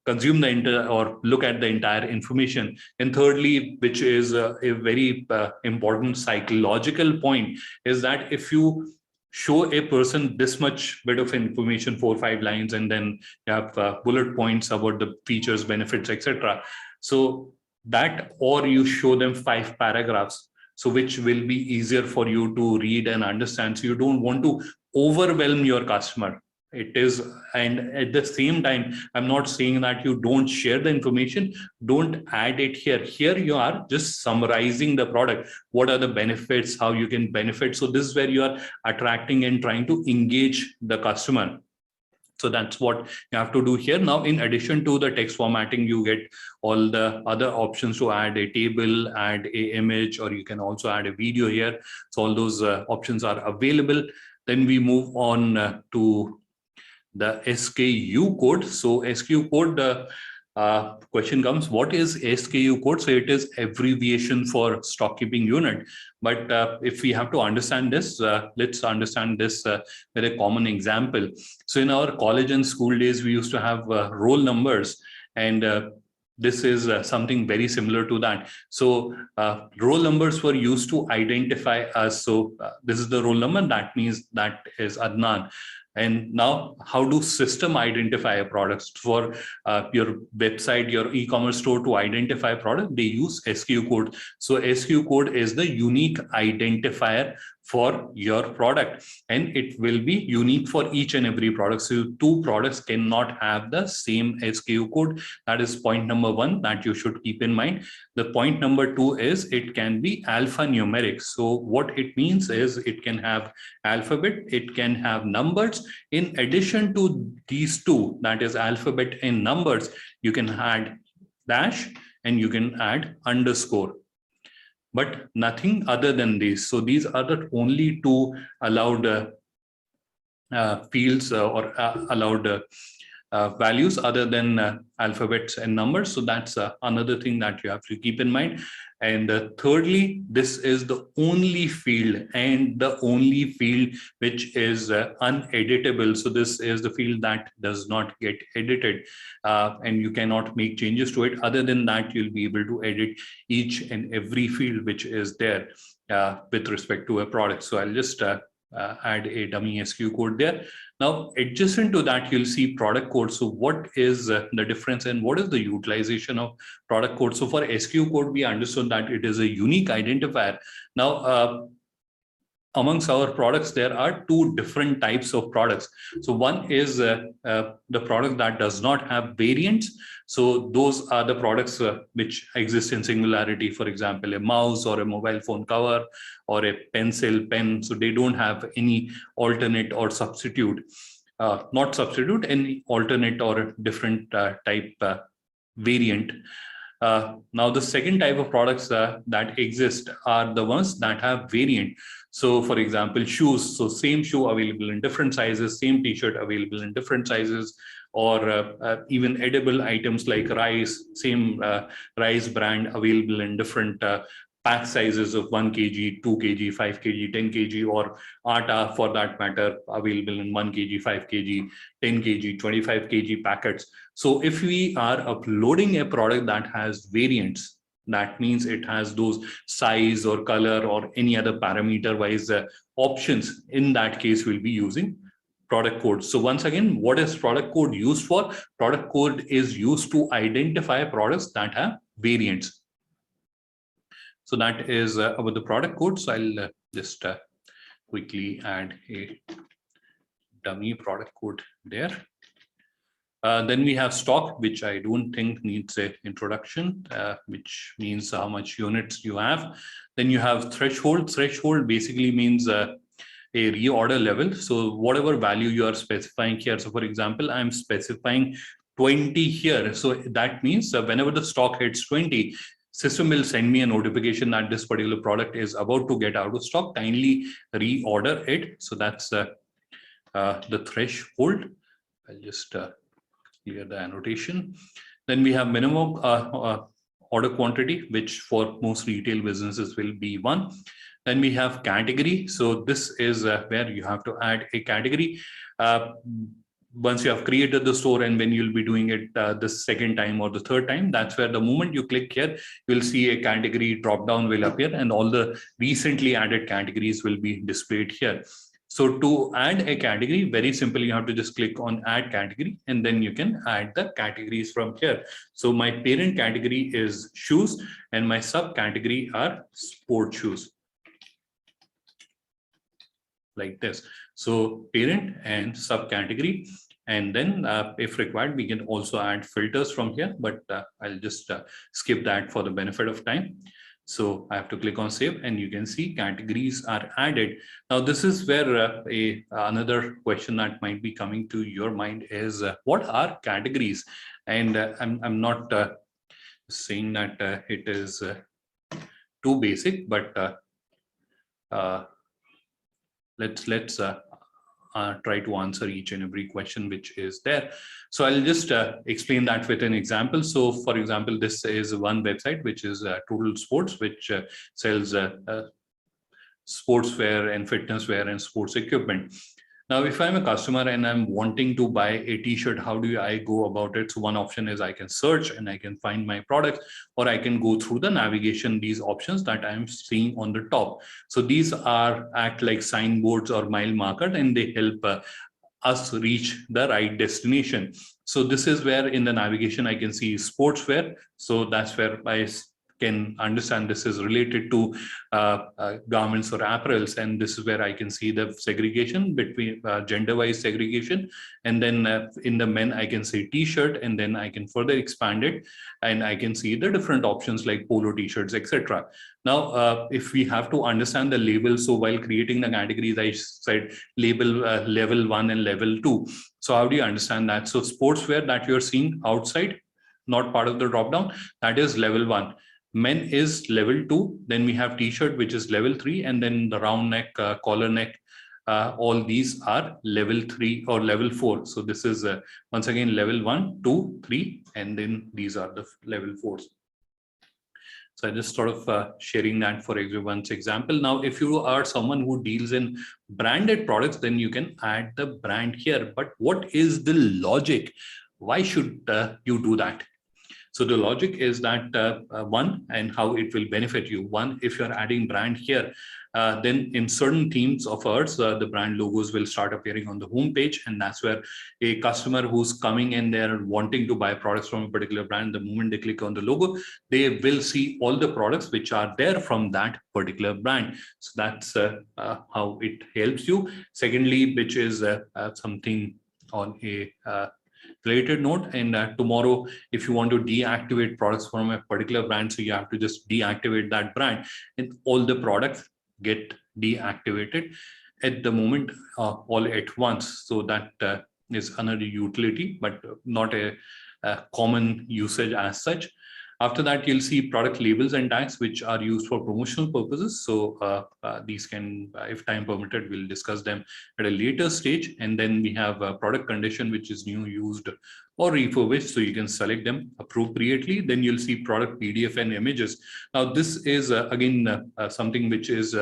consume the or look at the entire information. And thirdly, which is a very important psychological point, is that if you show a person this much bit of information, 4 or 5 lines, and then you have bullet points about the features, benefits, etc. So that, or you show them 5 paragraphs, so which will be easier for you to read and understand. So you don't want to overwhelm your customer. It is, and at the same time, I'm not saying that you don't share the information, don't add it here. Here you are just summarizing the product. What are the benefits, how you can benefit? So this is where you are attracting and trying to engage the customer. So that's what you have to do here. Now, in addition to the text formatting, you get all the other options to add a table, add a image, or you can also add a video here. So all those options are available. Then we move on to the SKU code. So SKU code, question comes, what is SKU code? So it is abbreviation for stock keeping unit. But if we have to understand this, let's understand this with a common example. So in our college and school days, we used to have roll numbers, and this is something very similar to that. So roll numbers were used to identify us. So this is the roll number, that means that is Adnan. And now, how do system identify a product? For your website, your e-commerce store to identify a product, they use SKU code. So SKU code is the unique identifier for your product, and it will be unique for each and every product. So 2 products cannot have the same SKU code. That is point number 1 that you should keep in mind. The point number 2 is it can be alphanumeric. So what it means is it can have alphabet, it can have numbers. In addition to these 2, that is alphabet and numbers, you can add dash and you can add underscore, but nothing other than these. So these are the only 2 allowed fields or allowed values other than alphabets and numbers. So that's another thing that you have to keep in mind. And thirdly, this is the only field and the only field which is uneditable. So this is the field that does not get edited, and you cannot make changes to it. Other than that, you'll be able to edit each and every field which is there with respect to a product. So I'll just add a dummy SKU code there. Now, adjacent to that, you'll see product code. So what is the difference and what is the utilization of product code? So for SKU code, we understood that it is a unique identifier. Now, amongst our products, there are 2 different types of products. So one is the product that does not have variants. So those are the products which exist in singularity. For example, a mouse or a mobile phone cover or a pencil, pen. So they don't have any alternate or substitute, not substitute, any alternate or different type variant. Now, the second type of products that exist are the ones that have variant. So for example, shoes. So same shoe available in different sizes, same t-shirt available in different sizes, or even edible items like rice, same rice brand available in different pack sizes of 1 kg, 2 kg, 5 kg, 10 kg, or atta for that matter available in 1 kg, 5 kg, 10 kg, 25 kg packets. So if we are uploading a product that has variants, that means it has those size or color or any other parameter wise options. In that case, we'll be using product code. So once again, what is product code used for? Product code is used to identify products that have variants. So that is about the product code. So I'll just quickly add a dummy product code there. Then we have stock, which I don't think needs an introduction, which means how much units you have. Then you have threshold. Threshold basically means a reorder level. So whatever value you are specifying here. So for example, I'm specifying 20 here. So that means whenever the stock hits 20, system will send me a notification that this particular product is about to get out of stock. Kindly reorder it. So that's the threshold. I'll just clear the annotation. Then we have minimum order quantity, which for most retail businesses will be 1. Then we have category. So this is where you have to add a category. Once you have created the store and when you'll be doing it the second time or the third time, that's where the moment you click here, you'll see a category drop down will appear and all the recently added categories will be displayed here. So to add a category, very simple, you have to just click on add category and then you can add the categories from here. So my parent category is shoes and my subcategory are sport shoes. Like this. So parent and subcategory. And then if required, we can also add filters from here, but I'll just skip that for the benefit of time. So I have to click on save and you can see categories are added. Now this is where another question that might be coming to your mind is what are categories? And I'm not saying that it is too basic, but let's try to answer each and every question which is there. So I'll just explain that with an example. So for example, this is one website, which is Total Sports, which sells sportswear and fitness wear and sports equipment. Now, if I'm a customer and I'm wanting to buy a t-shirt, how do I go about it? So one option is I can search and I can find my products, or I can go through the navigation, these options that I'm seeing on the top. So these act like signboards or mile markers, and they help us reach the right destination. So this is where in the navigation, I can see sportswear. So that's where I can understand this is related to garments or apparels, and this is where I can see the segregation between gender-wise segregation, and then in the men I can say t-shirt, and then I can further expand it and I can see the different options like polo t-shirts, etc. Now if we have to understand the label, so while creating the categories I said label level 1 and level 2. So how do you understand that? So sportswear that you're seeing outside, not part of the drop down, that is level 1. Men is level 2, then we have t-shirt, which is level 3, and then the round neck, collar neck, all these are level 3 or level 4. So this is once again level 1, 2, 3, and then these are the level 4s. So I just sort of sharing that for everyone's example. Now, if you are someone who deals in branded products, then you can add the brand here. But what is the logic? Why should you do that? So the logic is that one, and how it will benefit you. One, if you're adding brand here, then in certain themes of ours, the brand logos will start appearing on the home page. And that's where a customer who's coming in there wanting to buy products from a particular brand, the moment they click on the logo, they will see all the products which are there from that particular brand. So that's how it helps you. Secondly, which is something on a related note, and tomorrow if you want to deactivate products from a particular brand, so you have to just deactivate that brand and all the products get deactivated at the moment all at once. So that is another utility, but not a common usage as such. After that, you'll see product labels and tags, which are used for promotional purposes. So these can, if time permitted, we'll discuss them at a later stage. And then we have product condition, which is used or refurbished, so you can select them appropriately. Then you'll see product PDF and images. Now this is again something which is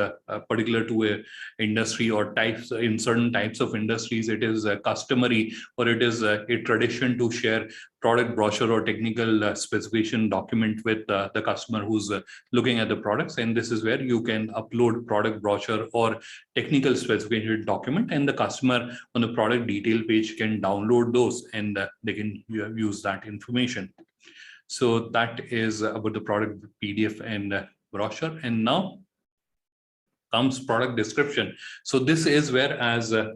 particular to a industry or types. In certain types of industries, it is customary, or it is a tradition to share product brochure or technical specification document with the customer who's looking at the products. And this is where you can upload product brochure or technical specification document, and the customer on the product detail page can download those, and they can use that information. So that is about the product PDF and brochure. And now comes product description. So this is where, as I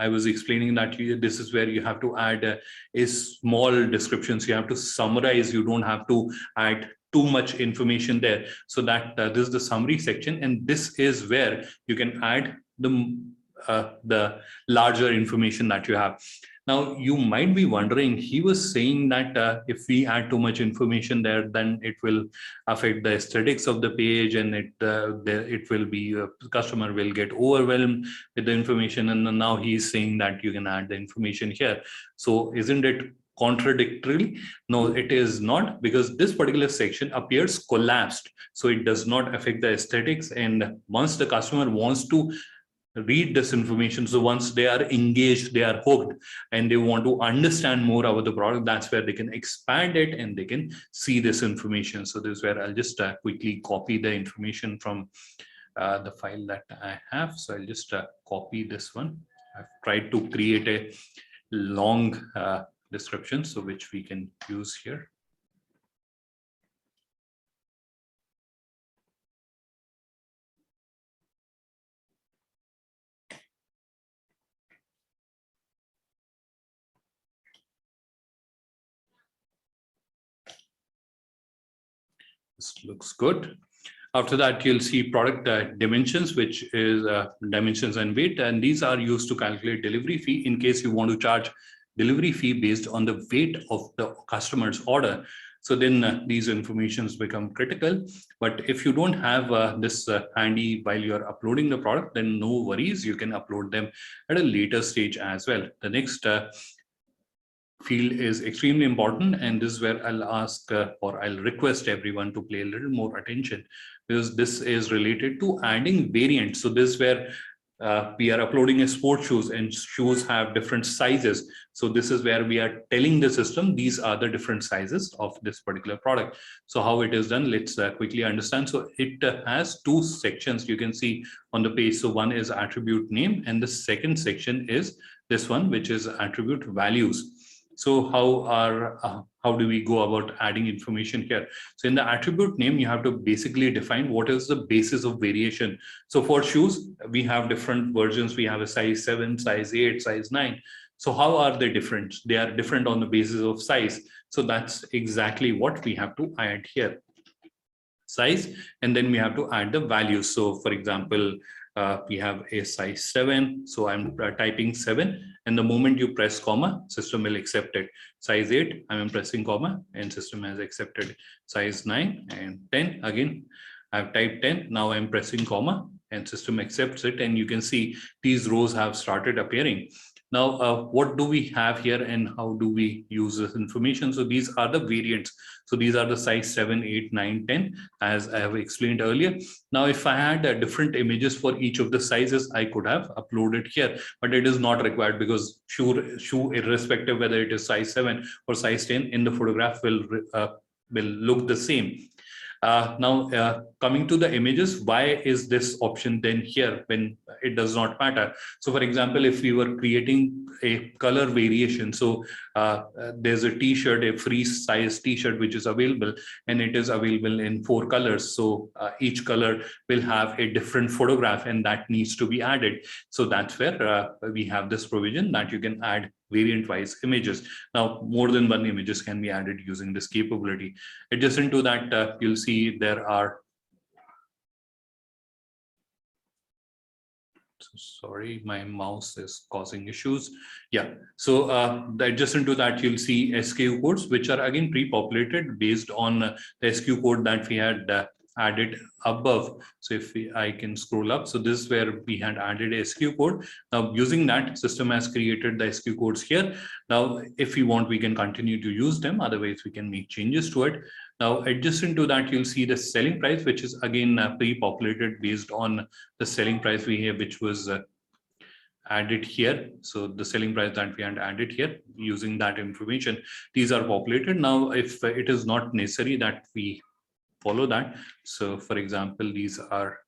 was explaining that this is where you have to add a small description. So you have to summarize. You don't have to add too much information there. So that this is the summary section, and this is where you can add the larger information that you have. Now, you might be wondering, he was saying that if we add too much information there, then it will affect the aesthetics of the page, and it will be, customer will get overwhelmed with the information. And then now he's saying that you can add the information here. So isn't it contradictory? No, it is not, because this particular section appears collapsed. So it does not affect the aesthetics. And once the customer wants to read this information, so once they are engaged, they are hooked, and they want to understand more about the product, that's where they can expand it and they can see this information. So this is where I'll just quickly copy the information from the file that I have. So I'll just copy this one. I've tried to create a long description, so which we can use here. This looks good. After that, you'll see product dimensions, which is dimensions and weight. And these are used to calculate delivery fee in case you want to charge delivery fee based on the weight of the customer's order. So then these informations become critical. But if you don't have this handy while you're uploading the product, then no worries, you can upload them at a later stage as well. The next field is extremely important, and this is where I'll ask or I'll request everyone to pay a little more attention, because this is related to adding variants. So this is where we are uploading a sports shoes, and shoes have different sizes. So this is where we are telling the system these are the different sizes of this particular product. So how it is done, let's quickly understand. So it has two sections you can see on the page. So one is attribute name, and the second section is this one, which is attribute values. So how do we go about adding information here? So in the attribute name, you have to basically define what is the basis of variation. So for shoes, we have different versions. We have a size 7, size 8, size 9. So how are they different? They are different on the basis of size. So that's exactly what we have to add here. Size, and then we have to add the values. So for example, we have a size 7. So I'm typing 7. And the moment you press comma, system will accept it. Size 8, I'm pressing comma, and system has accepted. Size 9 and 10. Again, I've typed 10. Now I'm pressing comma, and system accepts it. And you can see these rows have started appearing. Now, what do we have here, and how do we use this information? So these are the variants. So these are the size 7, 8, 9, 10, as I have explained earlier. Now, if I had different images for each of the sizes, I could have uploaded here, but it is not required, because shoe irrespective whether it is size 7 or size 10 in the photograph will look the same. Now, coming to the images, why is this option then here when it does not matter? So for example, if we were creating a color variation, so there's a t-shirt, a free size t-shirt, which is available, and it is available in 4 colors. So each color will have a different photograph, and that needs to be added. So that's where we have this provision that you can add variant-wise images. Now, more than one images can be added using this capability. Adjacent to that, you'll see there are, sorry, my mouse is causing issues. Yeah, so adjacent to that, you'll see SKU codes, which are again pre-populated based on the SKU code that we had added above. So if I can scroll up, so this is where we had added a SKU code. Now using that, system has created the SKU codes here. Now if we want, we can continue to use them. Otherwise we can make changes to it. Now adjacent to that, you'll see the selling price, which is again pre-populated based on the selling price we have, which was added here. So the selling price that we had added here, using that information, these are populated. Now if it is not necessary that we follow that, so for example, these are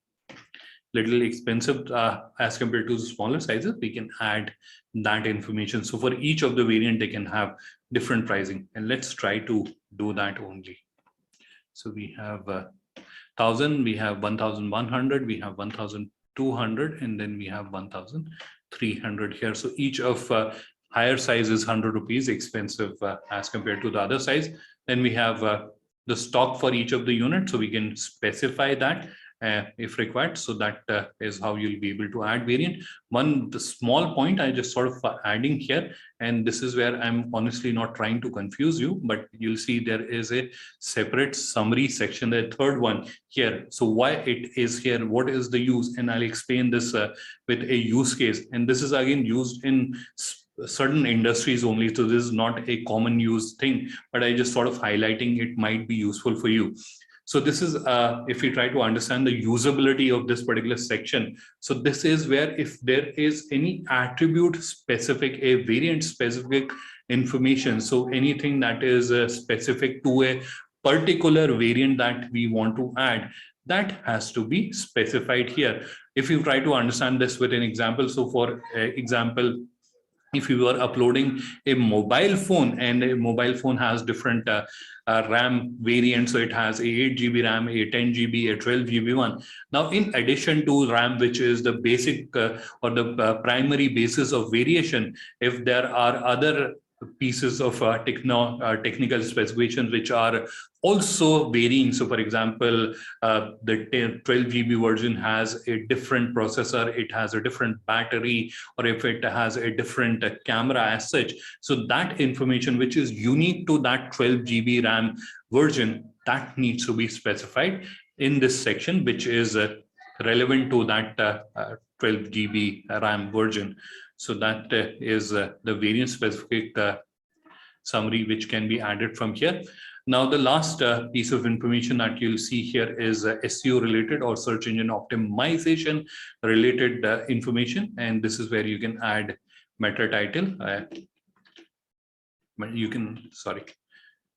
little expensive as compared to smaller sizes, we can add that information. So for each of the variant, they can have different pricing, and let's try to do that only. So we have 1000, we have 1100, we have 1200, and then we have 1300 here. So each of higher size is 100 rupees expensive as compared to the other size. Then we have the stock for each of the units, so we can specify that if required. So that is how you'll be able to add variant. The small point I just sort of adding here, and this is where I'm honestly not trying to confuse you, but you'll see there is a separate summary section, the third one here. So why it is here, what is the use, and I'll explain this with a use case. And this is again used in certain industries only, so this is not a common use thing, but I just sort of highlighting it might be useful for you. So this is if we try to understand the usability of this particular section. So this is where if there is any attribute specific, a variant specific information, so anything that is specific to a particular variant that we want to add, that has to be specified here. If you try to understand this with an example, so for example, if you are uploading a mobile phone, and a mobile phone has different RAM variants, so it has a 8 GB RAM, a 10 GB, a 12 GB one. Now, in addition to RAM, which is the basic or the primary basis of variation, if there are other pieces of technical specifications which are also varying. So for example, the 12 GB version has a different processor, it has a different battery, or if it has a different camera as such. So that information which is unique to that 12 GB RAM version, that needs to be specified in this section, which is relevant to that 12 GB RAM version. So that is the variant specific summary which can be added from here. Now, the last piece of information that you'll see here is SEO related or search engine optimization related information. And this is where you can add meta title.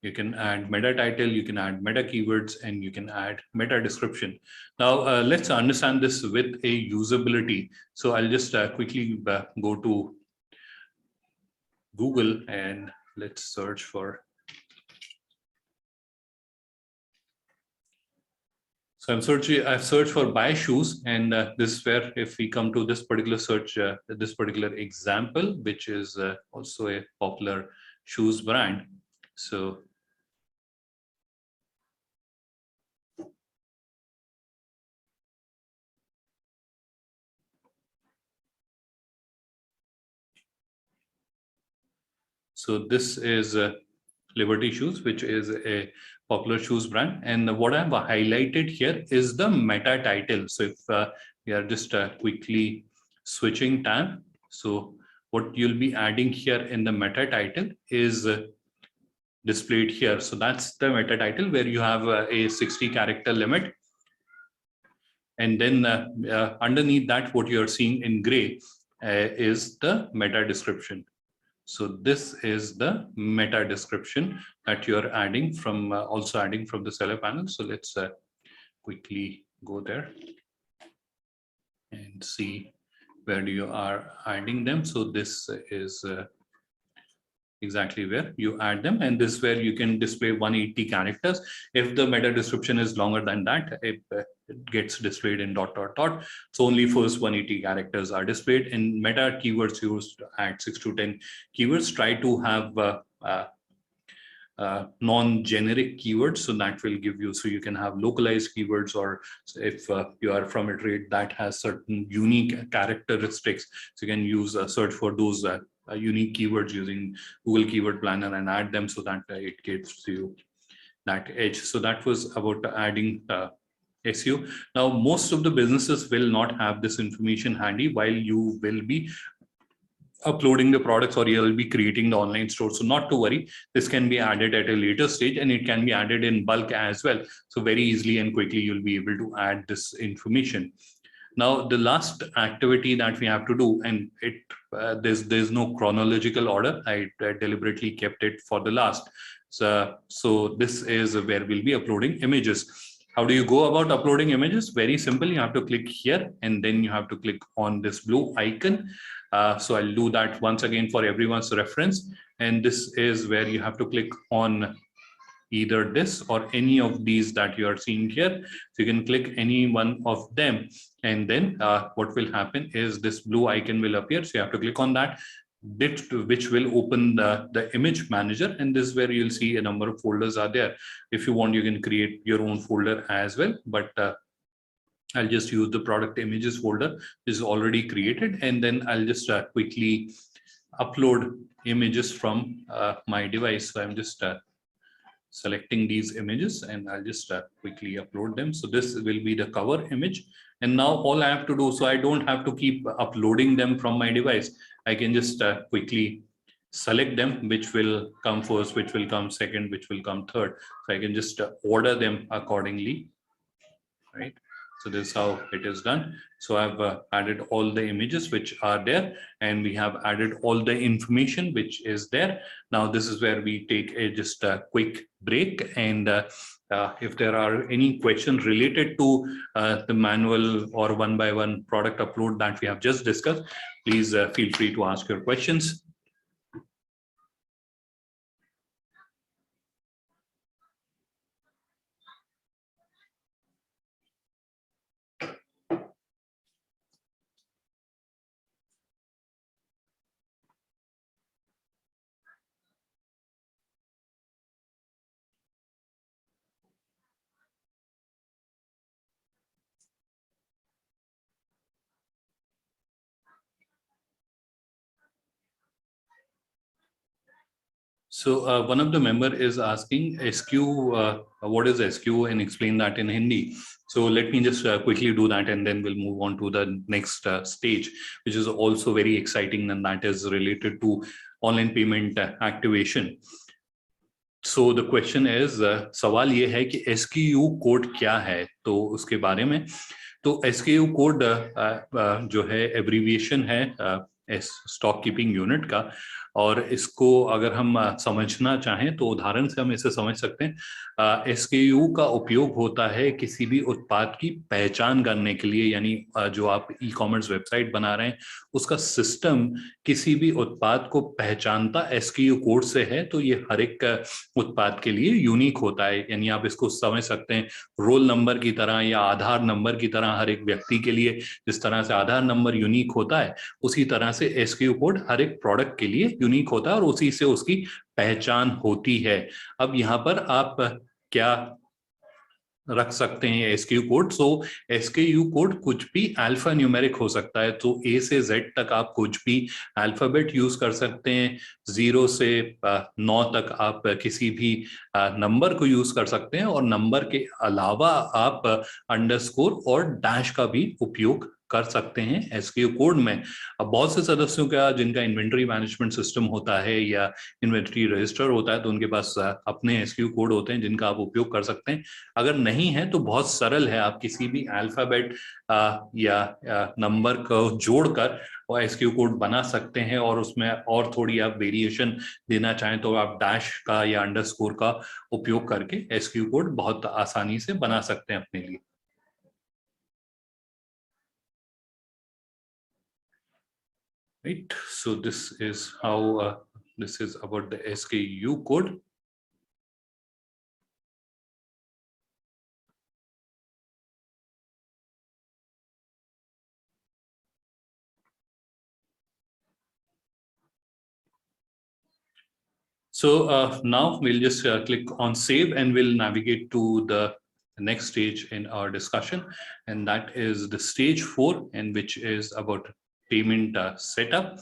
You can add meta title, you can add meta keywords, and you can add meta description. Now, let's understand this with a usability. So I'll just quickly go to Google and let's search for. So I've searched for buy shoes, and this is where if we come to this particular search, this particular example, which is also a popular shoes brand. So this is Liberty Shoes, which is a popular shoes brand. And what I've highlighted here is the meta title. So if we are just quickly switching tab, so what you'll be adding here in the meta title is displayed here. So that's the meta title where you have a 60 character limit. And then underneath that, what you're seeing in gray is the meta description. So this is the meta description that you're adding from, also adding from the seller panel. So let's quickly go there and see where you are adding them. So this is exactly where you add them, and this is where you can display 180 characters. If the meta description is longer than that, it gets displayed in ... So only first 180 characters are displayed. In meta keywords, you used to add 6 to 10 keywords. Try to have non-generic keywords, so that will give you, so you can have localized keywords, or if you are from a trade that has certain unique characteristics, so you can use a search for those unique keywords using Google Keyword Planner and add them so that it gives you that edge. So that was about adding SEO. Now, most of the businesses will not have this information handy while you will be uploading the products or you'll be creating the online store. So not to worry, this can be added at a later stage and it can be added in bulk as well. So very easily and quickly, you'll be able to add this information. Now, the last activity that we have to do, and there's no chronological order. I deliberately kept it for the last. So this is where we'll be uploading images. How do you go about uploading images? Very simple. You have to click here and then you have to click on this blue icon. So I'll do that once again for everyone's reference. And this is where you have to click on either this or any of these that you are seeing here. So you can click any one of them. And then what will happen is this blue icon will appear. So you have to click on that, which will open the image manager. And this is where you'll see a number of folders are there. If you want, you can create your own folder as well. But I'll just use the product images folder, which is already created. And then I'll just quickly upload images from my device. So I'm just selecting these images and I'll just quickly upload them. So this will be the cover image. And now all I have to do, so I don't have to keep uploading them from my device. I can just quickly select them, which will come first, which will come second, which will come third. So I can just order them accordingly, right? So this is how it is done. So I've added all the images which are there, and we have added all the information which is there. Now this is where we take just a quick break, and if there are any questions related to the manual or one by one product upload that we have just discussed, please feel free to ask your questions. So one of the member is asking SQ, what is SQ, and explain that in Hindi. So let me just quickly do that, and then we'll move on to the next stage, which is also very exciting, and that is related to online payment activation. So the question is, सवाल ये है कि SKU code क्या है, तो उसके बारे में. तो SKU कोड जो है एब्रीविएशन है स्टॉक कीपिंग यूनिट का, और इसको अगर हम समझना चाहें तो उदाहरण से हम इसे समझ सकते हैं. SKU का उपयोग होता है किसी भी उत्पाद की पहचान करने के लिए, यानी जो आप ई कॉमर्स वेबसाइट बना रहे हैं उसका सिस्टम किसी भी उत्पाद को पहचानता SKU कोड से है, तो ये हर एक उत्पाद के लिए यूनिक होता है. यानी आप इसको समझ सकते हैं रोल नंबर की तरह या आधार नंबर की तरह. हर एक व्यक्ति के लिए जिस तरह से आधार नंबर यूनिक होता है, उसी तरह से SKU कोड हर एक प्रोडक्ट के लिए यूनिक होता है और उसी से उसकी पहचान होती है. अब यहाँ पर आप क्या रख सकते हैं SKU कोड. सो SKU कोड कुछ भी अल्फा न्यूमेरिक हो सकता है. तो A से Z तक आप कुछ भी अल्फाबेट यूज कर सकते हैं. 0 से 9 तक आप किसी भी नंबर को यूज कर सकते हैं, और नंबर के अलावा आप अंडरस्कोर और डैश का भी उपयोग कर सकते हैं SKU कोड में. अब बहुत से सदस्यों का जिनका इन्वेंटरी मैनेजमेंट सिस्टम होता है या इन्वेंटरी रजिस्टर होता है, तो उनके पास अपने SKU कोड होते हैं जिनका आप उपयोग कर सकते हैं. अगर नहीं है तो बहुत सरल है, आप किसी भी अल्फाबेट या नंबर को जोड़कर और SKU कोड बना सकते हैं, और उसमें और थोड़ी आप वेरिएशन देना चाहें तो आप डैश का या अंडरस्कोर का उपयोग करके SKU कोड बहुत आसानी से बना सकते हैं अपने लिए. Right, so this is how this is about the SKU code. So now we'll just click on save, and we'll navigate to the next stage in our discussion, and that is the stage 4, and which is about payment setup.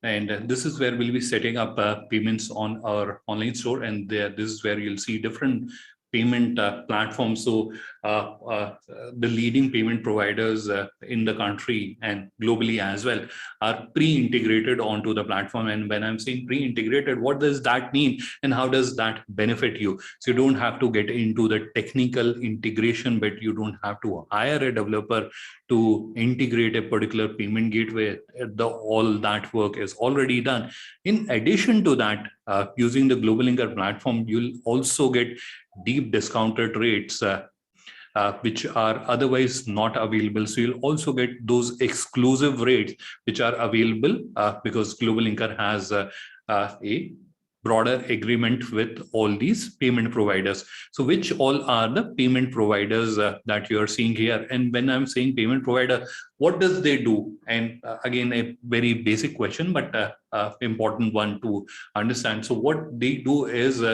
And this is where we'll be setting up payments on our online store, and this is where you'll see different payment platforms. So the leading payment providers in the country and globally as well are pre-integrated onto the platform. And when I'm saying pre-integrated, what does that mean and how does that benefit you? So you don't have to get into the technical integration bit. You don't have to hire a developer to integrate a particular payment gateway. All that work is already done. In addition to that, using the GlobalLinker platform, you'll also get deep discounted rates which are otherwise not available. So you'll also get those exclusive rates which are available because GlobalLinker has a broader agreement with all these payment providers. So which all are the payment providers that you're seeing here? And when I'm saying payment provider, what does they do? And again, a very basic question, but important one to understand. So what they do is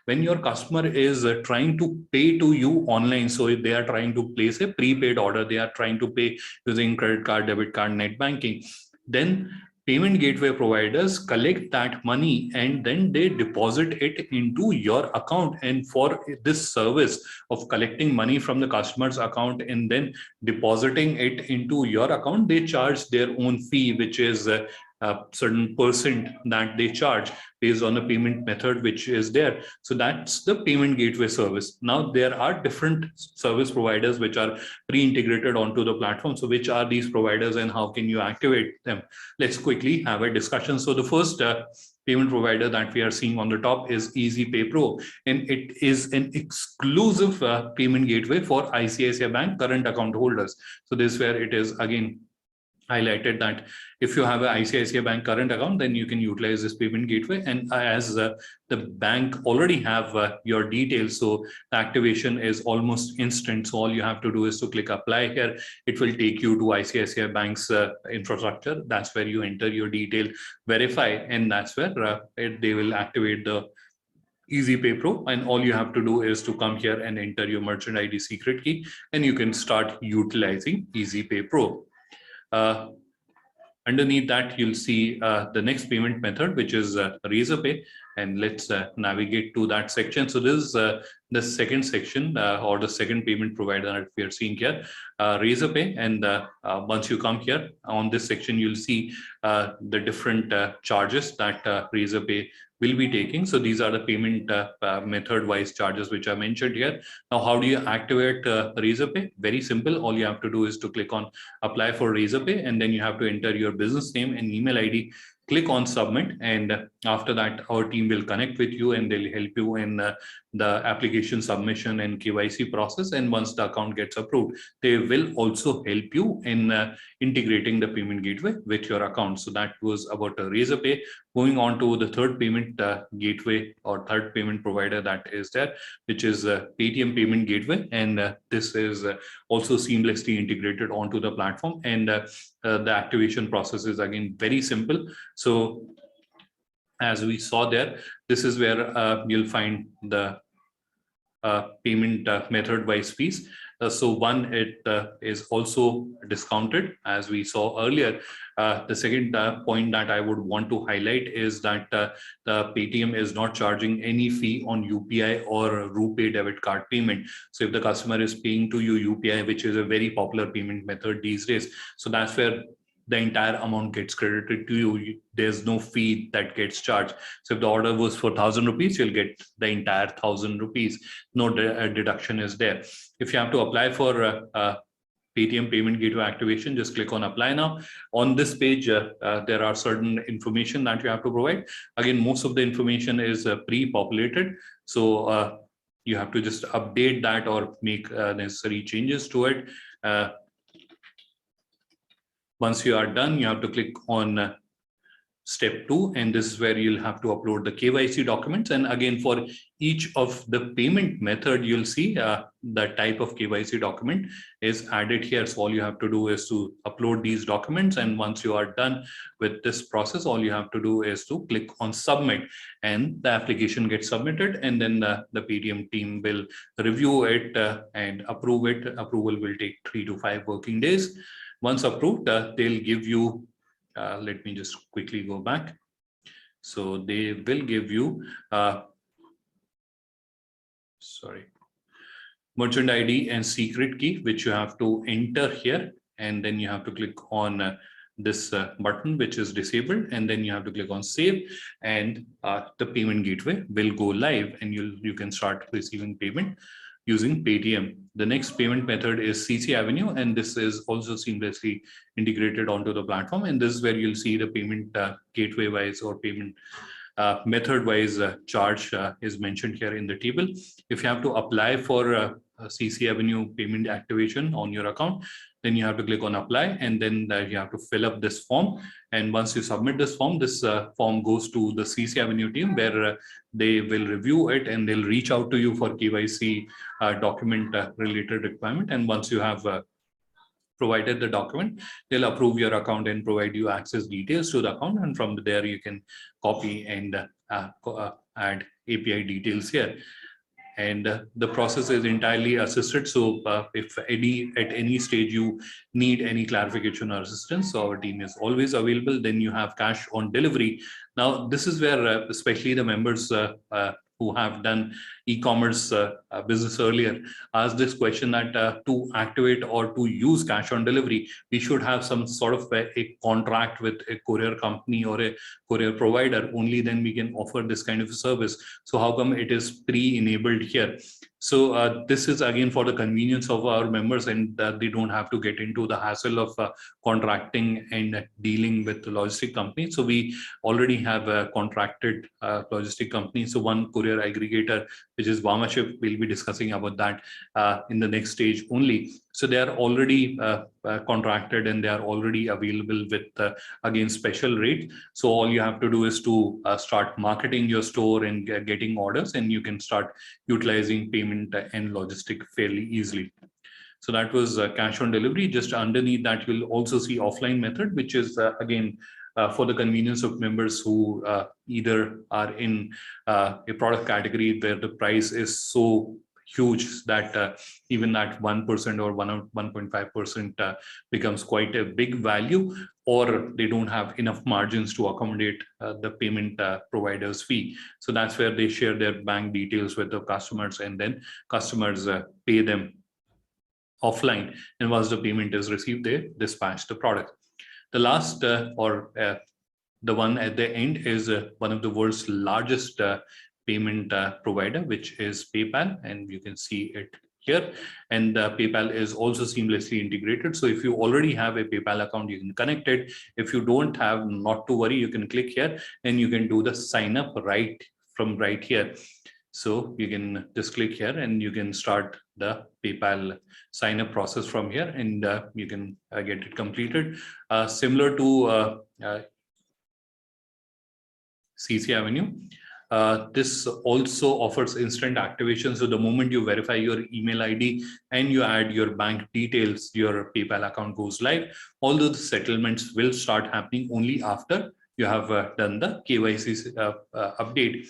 when your customer is trying to pay to you online, so if they are trying to place a prepaid order, they are trying to pay using credit card, debit card, net banking, then payment gateway providers collect that money and then they deposit it into your account. And for this service of collecting money from the customer's account and then depositing it into your account, they charge their own fee, which is a certain percent that they charge based on the payment method which is there. So that's the payment gateway service. Now there are different service providers which are pre-integrated onto the platform. So which are these providers and how can you activate them? Let's quickly have a discussion. So the first payment provider that we are seeing on the top is EasyPay Pro, and it is an exclusive payment gateway for ICICI Bank current account holders. So this is where it is again highlighted that if you have an ICICI Bank current account, then you can utilize this payment gateway. And as the bank already have your details, so the activation is almost instant. So all you have to do is to click apply here. It will take you to ICICI Bank's infrastructure. That's where you enter your detail, verify, and that's where they will activate the EasyPay Pro, and all you have to do is to come here and enter your merchant ID secret key, and you can start utilizing EasyPay Pro. Underneath that, you'll see the next payment method, which is Razorpay, and let's navigate to that section. So this is the second section or the second payment provider that we are seeing here, Razorpay. And once you come here on this section, you'll see the different charges that Razorpay will be taking. So these are the payment method wise charges which are mentioned here. Now, how do you activate Razorpay? Very simple. All you have to do is to click on apply for Razorpay, and then you have to enter your business name and email ID. Click on submit, and after that our team will connect with you and they'll help you in the application submission and KYC process. And once the account gets approved, they will also help you in integrating the payment gateway with your account. So that was about Razorpay. Moving on to the third payment gateway or third payment provider that is there, which is Paytm Payment Gateway, and this is also seamlessly integrated onto the platform. And the activation process is again very simple. So as we saw there, this is where you'll find the payment method wise fees. So one, it is also discounted as we saw earlier. The second point that I would want to highlight is that the Paytm is not charging any fee on UPI or RuPay debit card payment. So if the customer is paying to you UPI, which is a very popular payment method these days, so that's where the entire amount gets credited to you. There's no fee that gets charged. So if the order was for 1,000 rupees, you'll get the entire 1,000 rupees. No deduction is there. If you have to apply for Paytm Payment Gateway activation, just click on apply now. On this page, there are certain information that you have to provide. Again, most of the information is pre-populated. So you have to just update that or make necessary changes to it. Once you are done, you have to click on step 2, and this is where you'll have to upload the KYC documents. And again, for each of the payment method, you'll see the type of KYC document is added here. So all you have to do is to upload these documents. And once you are done with this process, all you have to do is to click on submit, and the application gets submitted. And then the Paytm team will review it and approve it. Approval will take 3 to 5 working days. Once approved, they'll give you, let me just quickly go back. So they will give you, sorry, merchant ID and secret key, which you have to enter here. And then you have to click on this button, which is disabled. And then you have to click on save, and the payment gateway will go live, and you can start receiving payment using Paytm. The next payment method is CC Avenue, and this is also seamlessly integrated onto the platform. And this is where you'll see the payment gateway wise or payment method wise charge is mentioned here in the table. If you have to apply for CC Avenue payment activation on your account, then you have to click on apply, and then you have to fill up this form. And once you submit this form goes to the CC Avenue team, where they will review it and they'll reach out to you for KYC document related requirement. And once you have provided the document, they'll approve your account and provide you access details to the account. And from there, you can copy and add API details here. And the process is entirely assisted. So if at any stage you need any clarification or assistance, so our team is always available. Then you have cash on delivery. Now, this is where especially the members who have done e-commerce business earlier asked this question that to activate or to use cash on delivery, we should have some sort of a contract with a courier company or a courier provider. Only then we can offer this kind of a service. So how come it is pre-enabled here? So this is again for the convenience of our members, and they don't have to get into the hassle of contracting and dealing with the logistic company. So we already have a contracted logistic company. So one courier aggregator, which is Vamaship, we'll be discussing about that in the next stage only. So they are already contracted, and they are already available with again special rate. So all you have to do is to start marketing your store and getting orders, and you can start utilizing payment and logistic fairly easily. So that was cash on delivery. Just underneath that, you'll also see offline method, which is again for the convenience of members who either are in a product category where the price is so huge that even that 1% or 1.5% becomes quite a big value, or they don't have enough margins to accommodate the payment provider's fee. So that's where they share their bank details with the customers, and then customers pay them offline. And once the payment is received, they dispatch the product. The last the one at the end is one of the world's largest payment provider, which is PayPal, and you can see it here. And PayPal is also seamlessly integrated. So if you already have a PayPal account, you can connect it. If you don't have, not to worry, you can click here and you can do the sign up right from right here. So you can just click here and you can start the PayPal sign up process from here, and you can get it completed. Similar to CC Avenue, this also offers instant activation. So the moment you verify your email ID and you add your bank details, your PayPal account goes live. Although the settlements will start happening only after you have done the KYC update,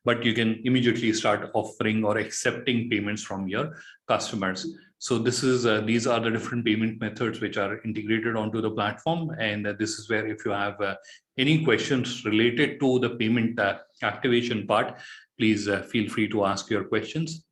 but you can immediately start offering or accepting payments from your customers. So this is these are the different payment methods which are integrated onto the platform. And this is where if you have any questions related to the payment activation part, please feel free to ask your questions.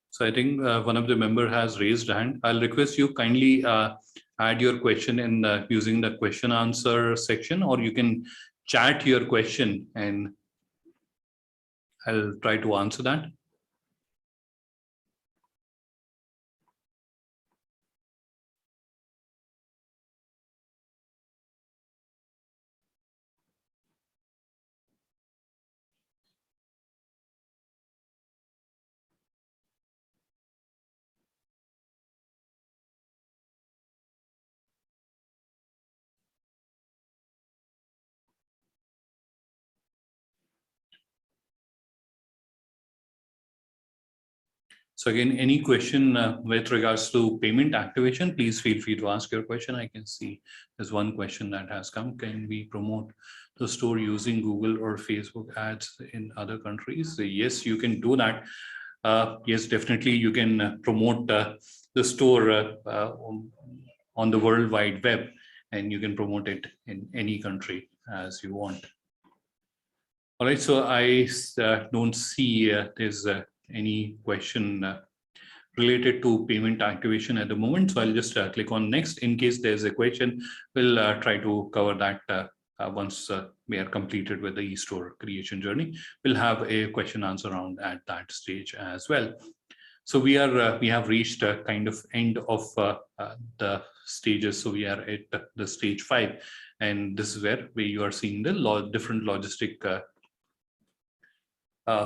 So I think one of the member has raised hand. I'll request you kindly add your question in using the question answer section, or you can chat your question and I'll try to answer that. So again, any question with regards to payment activation, please feel free to ask your question. I can see there's one question that has come. Can we promote the store using Google or Facebook ads in other countries? So yes, you can do that. Yes, definitely you can promote the store on the World Wide Web, and you can promote it in any country as you want. All right, so I don't see there's any question related to payment activation at the moment. So I'll just click on next. In case there's a question, we'll try to cover that once we are completed with the e-store creation journey. We'll have a question answer round at that stage as well. So we have reached a kind of end of the stages. So we are at the stage 5, and this is where you are seeing the different logistic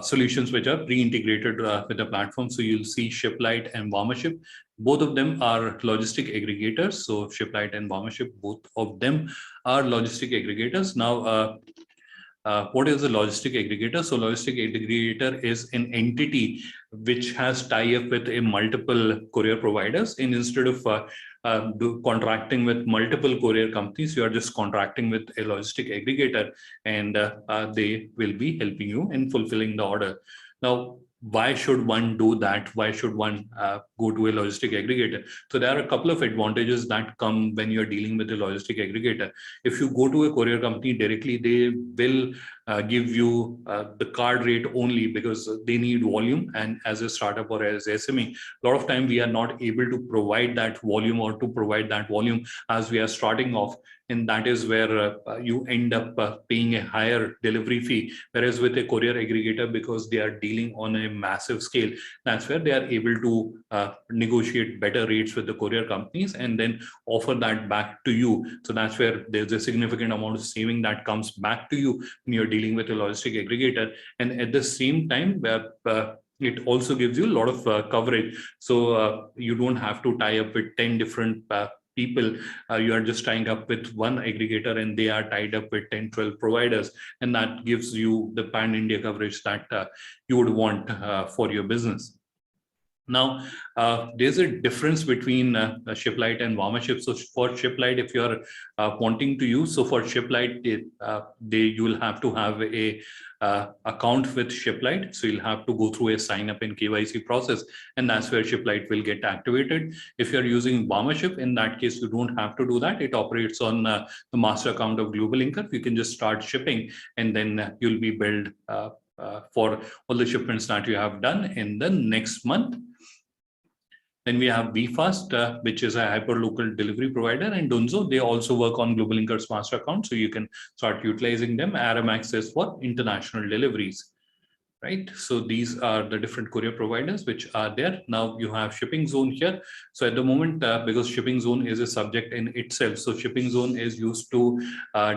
solutions which are pre-integrated with the platform. So you'll see Shiplight and Varmaship. Both of them are logistic aggregators. So Shiplight and Varmaship, both of them are logistic aggregators. Now, what is a logistic aggregator? So logistic aggregator is an entity which has tie-up with a multiple courier providers, and instead of contracting with multiple courier companies, you are just contracting with a logistic aggregator, and they will be helping you in fulfilling the order. Now, why should one do that? Why should one go to a logistic aggregator? So there are a couple of advantages that come when you're dealing with a logistic aggregator. If you go to a courier company directly, they will give you the card rate only because they need volume. And as a startup or as SME, a lot of time we are not able to provide that volume or to provide that volume as we are starting off. And that is where you end up paying a higher delivery fee. Whereas with a courier aggregator, because they are dealing on a massive scale, that's where they are able to negotiate better rates with the courier companies and then offer that back to you. So that's where there's a significant amount of saving that comes back to you when you're dealing with a logistic aggregator. And at the same time, it also gives you a lot of coverage. So you don't have to tie up with 10 different people. You are just tying up with one aggregator and they are tied up with 10, 12 providers. And that gives you the pan-India coverage that you would want for your business. Now, there's a difference between Shiplight and Varmaship. So for Shiplight, if you're wanting to use, so for Shiplight, you will have to have a account with Shiplight. So you'll have to go through a sign up and KYC process, and that's where Shiplight will get activated. If you're using Varmaship, in that case, you don't have to do that. It operates on the master account of Global Inker. You can just start shipping, and then you'll be billed for all the shipments that you have done in the next month. Then we have BeFast, which is a hyperlocal delivery provider, and Dunzo. They also work on Global Inker's master account, so you can start utilizing them. Aramax is for international deliveries, right? So these are the different courier providers which are there. Now you have Shipping Zone here. So at the moment, because Shipping Zone is a subject in itself, so Shipping Zone is used to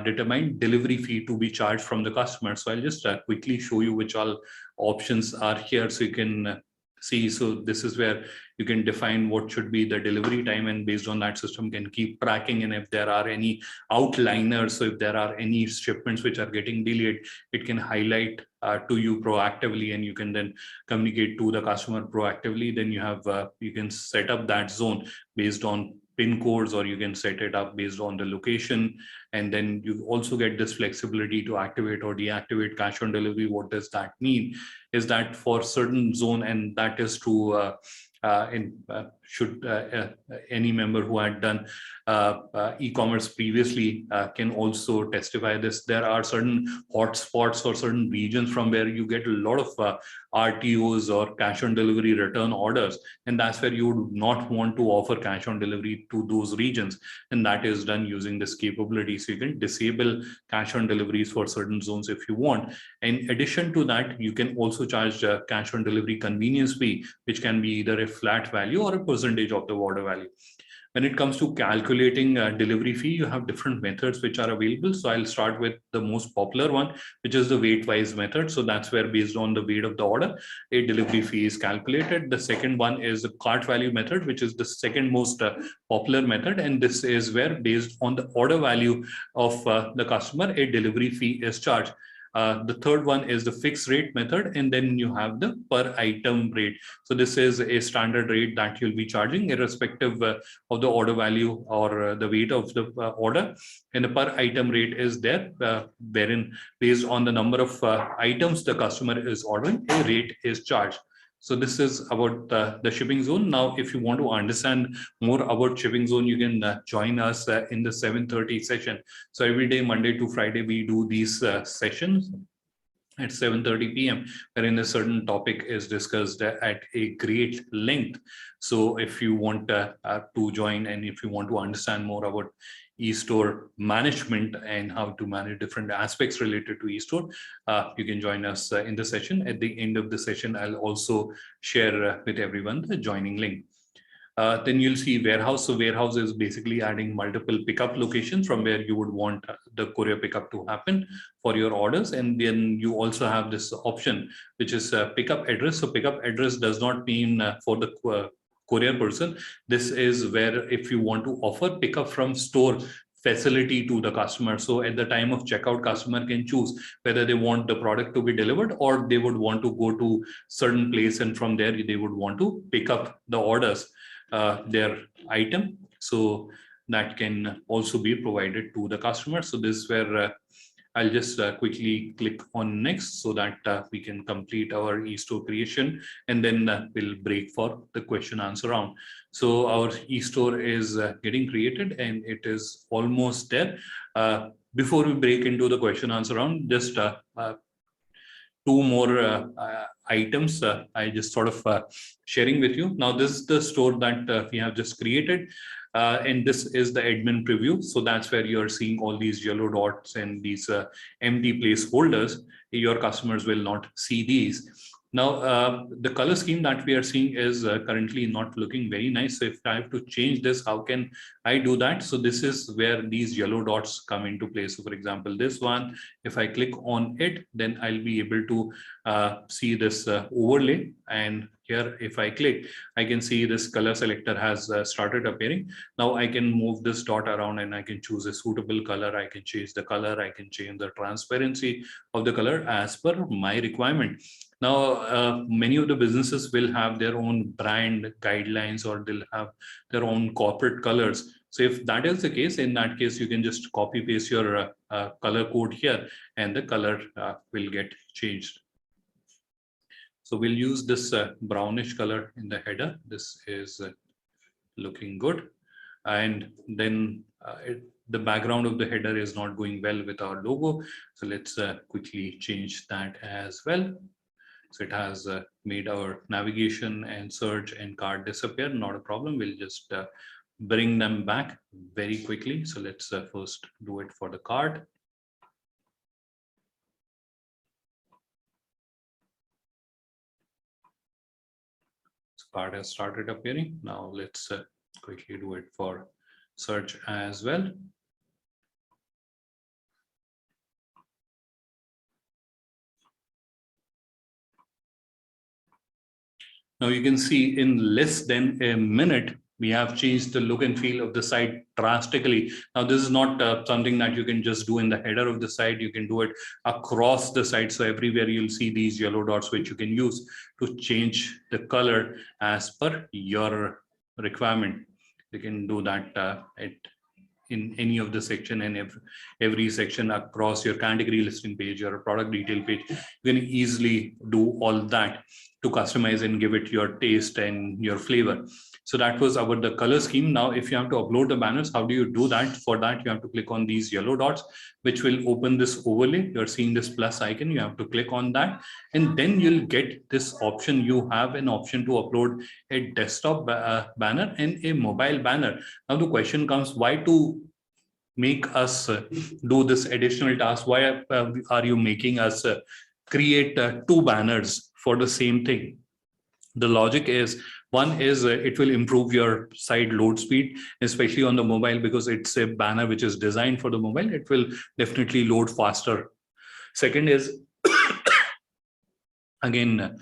determine delivery fee to be charged from the customer. So I'll just quickly show you which all options are here, so you can see. So this is where you can define what should be the delivery time, and based on that, system can keep tracking. And if there are any outliners, so if there are any shipments which are getting delayed, it can highlight to you proactively, and you can then communicate to the customer proactively. Then you have you can set up that zone based on PIN codes, or you can set it up based on the location. And then you also get this flexibility to activate or deactivate cash on delivery. What does that mean? Is that for certain zone, and that is to should any member who had done e-commerce previously can also testify this. There are certain hotspots or certain regions from where you get a lot of RTOs or cash on delivery return orders, and that's where you would not want to offer cash on delivery to those regions, and that is done using this capability. So you can disable cash on deliveries for certain zones if you want. In addition to that, you can also charge cash on delivery convenience fee, which can be either a flat value or a percentage of the order value. When it comes to calculating delivery fee, you have different methods which are available. So I'll start with the most popular one, which is the weight-wise method. So that's where, based on the weight of the order, a delivery fee is calculated. The second one is the cart value method, which is the second most popular method. And this is where, based on the order value of the customer, a delivery fee is charged. The third one is the fixed rate method, and then you have the per item rate. So this is a standard rate that you'll be charging irrespective of the order value or the weight of the order. And the per item rate is there, wherein based on the number of items the customer is ordering, a rate is charged. So this is about the Shipping Zone. Now, if you want to understand more about Shipping Zone, you can join us in the 7:30 session. So every day, Monday to Friday, we do these sessions at 7:30 p.m. wherein a certain topic is discussed at a great length. So if you want to join, and if you want to understand more about eStore management and how to manage different aspects related to eStore, you can join us in the session. At the end of the session, I'll also share with everyone the joining link. Then you'll see warehouse. So warehouse is basically adding multiple pickup locations from where you would want the courier pickup to happen for your orders. And then you also have this option, which is pickup address. So pickup address does not mean for the courier person. This is where if you want to offer pickup from store facility to the customer. So at the time of checkout, customer can choose whether they want the product to be delivered or they would want to go to certain place, and from there they would want to pick up the orders, their item. So that can also be provided to the customer. So this is where I'll just quickly click on next so that we can complete our eStore creation, and then we'll break for the question answer round. So our eStore is getting created and it is almost there. Before we break into the question answer round, just two more items I just sort of sharing with you. Now, this is the store that we have just created. And this is the admin preview. So that's where you're seeing all these yellow dots and these empty placeholders. Your customers will not see these. Now, the color scheme that we are seeing is currently not looking very nice. So if I have to change this, how can I do that? So this is where these yellow dots come into place. So for example, this one, if I click on it, then I'll be able to see this overlay. And here, if I click, I can see this color selector has started appearing. Now I can move this dot around and I can choose a suitable color. I can change the color. I can change the transparency of the color as per my requirement. Now, many of the businesses will have their own brand guidelines or they'll have their own corporate colors. So if that is the case, in that case, you can just copy paste your color code here and the color will get changed. So we'll use this brownish color in the header. This is looking good. And then the background of the header is not going well with our logo. So let's quickly change that as well. So it has made our navigation and search and cart disappear. Not a problem. We'll just bring them back very quickly. So let's first do it for the cart. So cart has started appearing. Now let's quickly do it for search as well. Now you can see in less than a minute, we have changed the look and feel of the site drastically. Now this is not something that you can just do in the header of the site. You can do it across the site. So everywhere you'll see these yellow dots, which you can use to change the color as per your requirement. You can do that in any of the section, and every section across your category listing page or product detail page. You can easily do all that to customize and give it your taste and your flavor. So that was about the color scheme. Now, if you have to upload the banners, how do you do that? For that, you have to click on these yellow dots, which will open this overlay. You're seeing this plus icon. You have to click on that, and then you'll get this option. You have an option to upload a desktop banner and a mobile banner. Now, the question comes, why to make us do this additional task? Why are you making us create two banners for the same thing? The logic is, one is it will improve your site load speed, especially on the mobile, because it's a banner which is designed for the mobile. It will definitely load faster. Second is, again,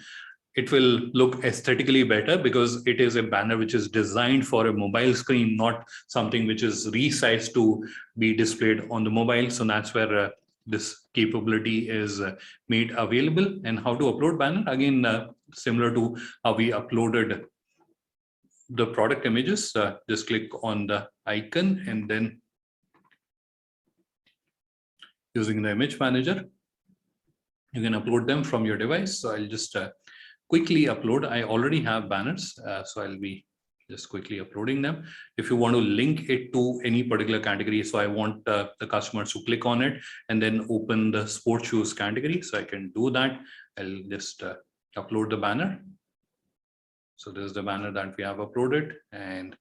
it will look aesthetically better because it is a banner which is designed for a mobile screen, not something which is resized to be displayed on the mobile. So that's where this capability is made available. And how to upload banner, again, similar to how we uploaded the product images, just click on the icon and then using the image manager, you can upload them from your device. So I'll just quickly upload. I already have banners, so I'll be just quickly uploading them. If you want to link it to any particular category, so I want the customers to click on it and then open the sports shoes category, so I can do that. I'll just upload the banner. So this is the banner that we have uploaded, and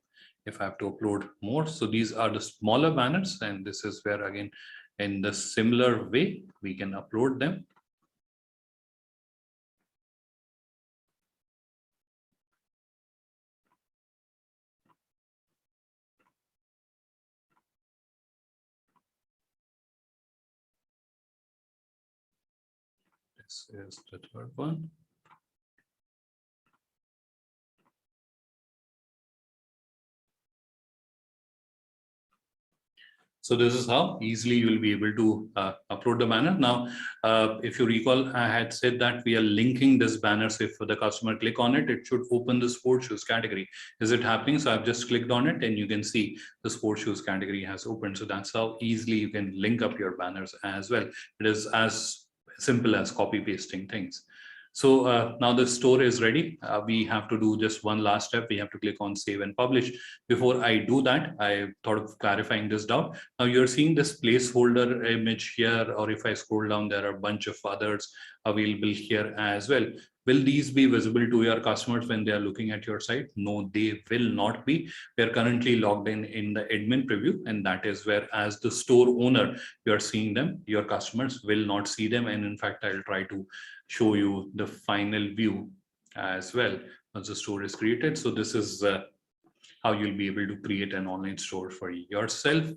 if I have to upload more, so these are the smaller banners, and this is where again in the similar way we can upload them. This is the third one. So this is how easily you will be able to upload the banner. Now, if you recall, I had said that we are linking this banner. So if the customer click on it, it should open the sports shoes category. Is it happening? So I've just clicked on it and you can see the sports shoes category has opened. So that's how easily you can link up your banners as well. It is as simple as copy pasting things. So now the store is ready. We have to do just one last step. We have to click on save and publish. Before I do that, I thought of clarifying this down. Now you're seeing this placeholder image here, or if I scroll down, there are a bunch of others available here as well. Will these be visible to your customers when they are looking at your site? No, they will not be. We are currently logged in the admin preview, and that is where, as the store owner, you are seeing them. Your customers will not see them. And in fact, I'll try to show you the final view as well once the store is created. So this is how you'll be able to create an online store for yourself.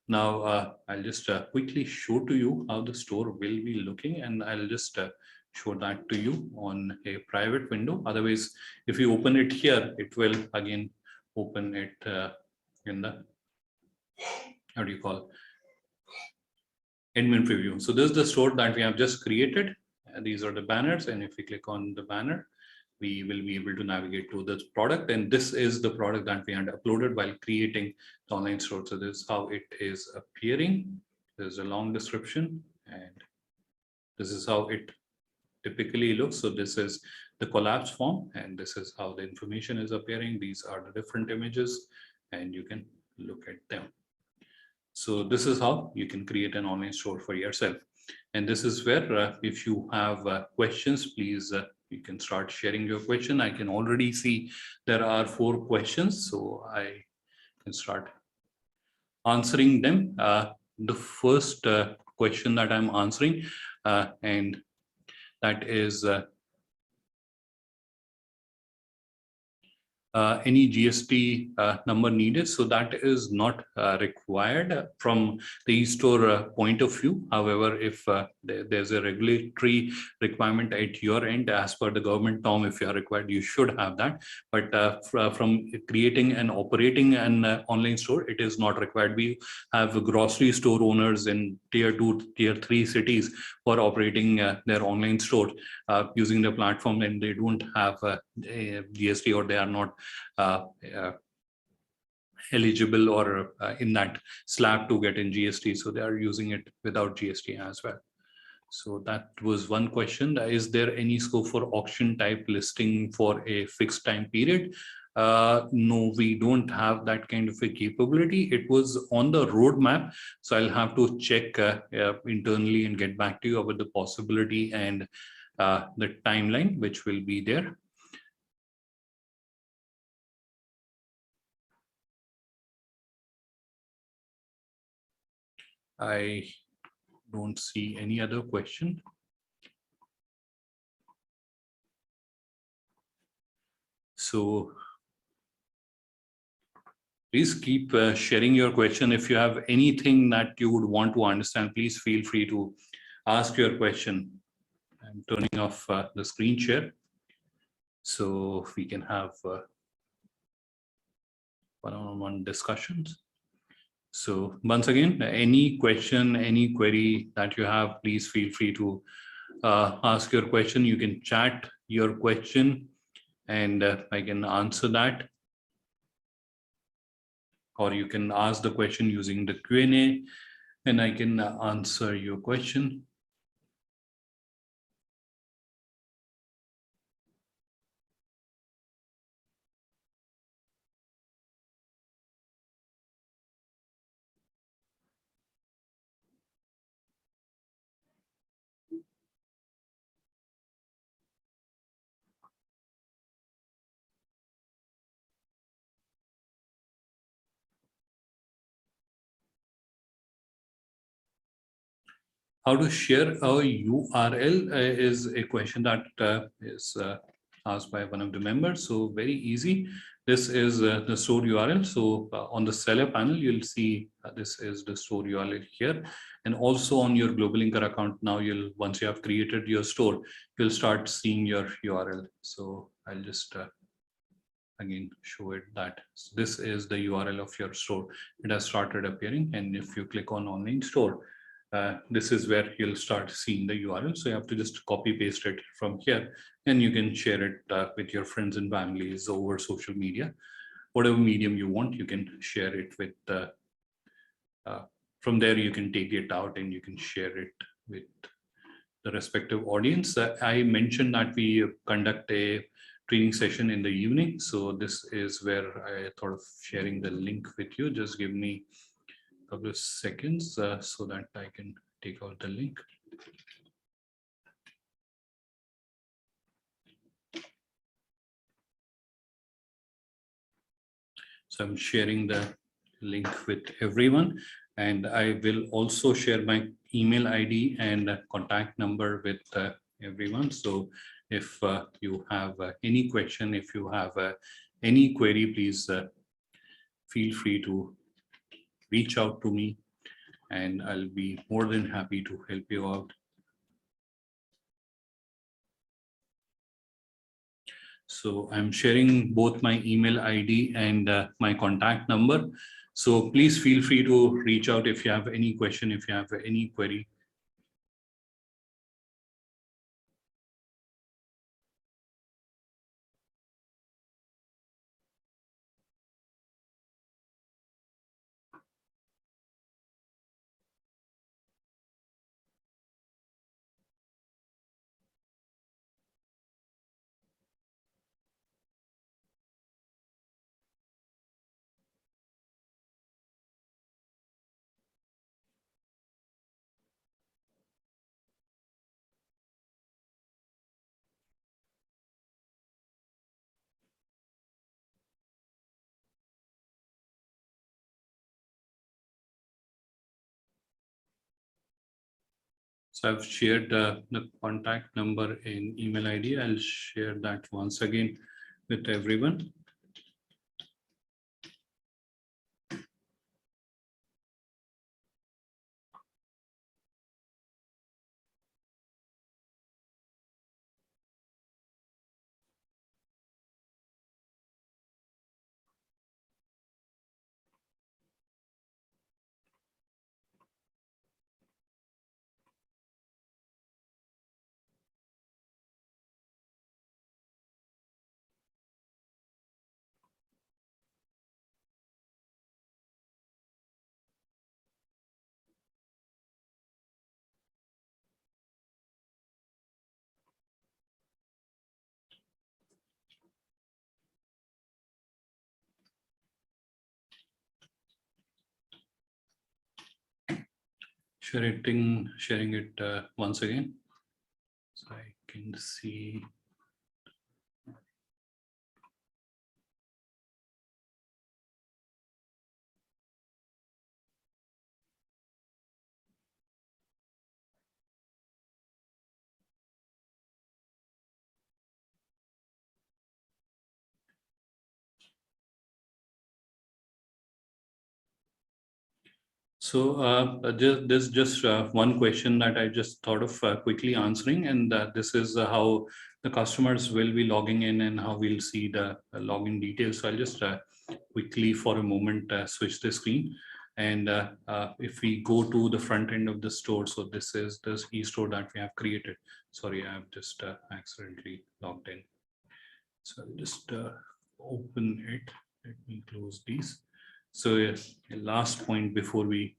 Now, I'll just quickly show to you how the store will be looking, and I'll just show that to you on a private window. Otherwise, if you open it here, it will again open it in the, how do you call, admin preview. So this is the store that we have just created. These are the banners, and if we click on the banner, we will be able to navigate to this product, and this is the product that we had uploaded while creating the online store. So this is how it is appearing. There's a long description, and this is how it typically looks. So this is the collapse form, and this is how the information is appearing. These are the different images, and you can look at them. So this is how you can create an online store for yourself. And this is where if you have questions, please you can start sharing your question. I can already see there are 4 questions, so I can start answering them. The first question that I'm answering, and that is any GST number needed. So that is not required from the eStore point of view. However, if there's a regulatory requirement at your end, as per the government norm, if you are required, you should have that. But from creating and operating an online store, it is not required. We have grocery store owners in tier 2, tier 3 cities for operating their online store using the platform, and they don't have a GST, or they are not eligible or in that slab to get in GST. So they are using it without GST as well. So that was one question. Is there any scope for auction type listing for a fixed time period? No, we don't have that kind of a capability. It was on the roadmap, so I'll have to check internally and get back to you about the possibility and the timeline which will be there. I don't see any other question. So please keep sharing your question. If you have anything that you would want to understand, please feel free to ask your question. I'm turning off the screen share so we can have one-on-one discussions. So once again, any question, any query that you have, please feel free to ask your question. You can chat your question and I can answer that. Or you can ask the question using the Q&A and I can answer your question. How to share a URL is a question that is asked by one of the members. So very easy. This is the store URL. So on the seller panel, you'll see this is the store URL here. And also on your Global Linker account, now once you have created your store, you'll start seeing your URL. So I'll just again show it that this is the URL of your store. It has started appearing. And if you click on online store, this is where you'll start seeing the URL. So you have to just copy paste it from here and you can share it with your friends and families over social media. Whatever medium you want, you can share it with, from there you can take it out and you can share it with the respective audience. I mentioned that we conduct a training session in the evening. So this is where I thought of sharing the link with you. Just give me couple of seconds so that I can take out the link. So I'm sharing the link with everyone and I will also share my email ID and contact number with everyone. So if you have any question, if you have any query, please feel free to reach out to me and I'll be more than happy to help you out. So I'm sharing both my email ID and my contact number. So please feel free to reach out if you have any question, if you have any query. So I've shared the contact number and email ID. I'll share that once again with everyone. Sharing it once again, so I can see. So there's just one question that I just thought of quickly answering, and this is how the customers will be logging in and how we'll see the login details. So I'll just quickly for a moment switch the screen And if we go to the front end of the store, so this is this e-store that we have created. Sorry, I've just accidentally logged in. So I'll just open it. Let me close these. So yes, the last point before we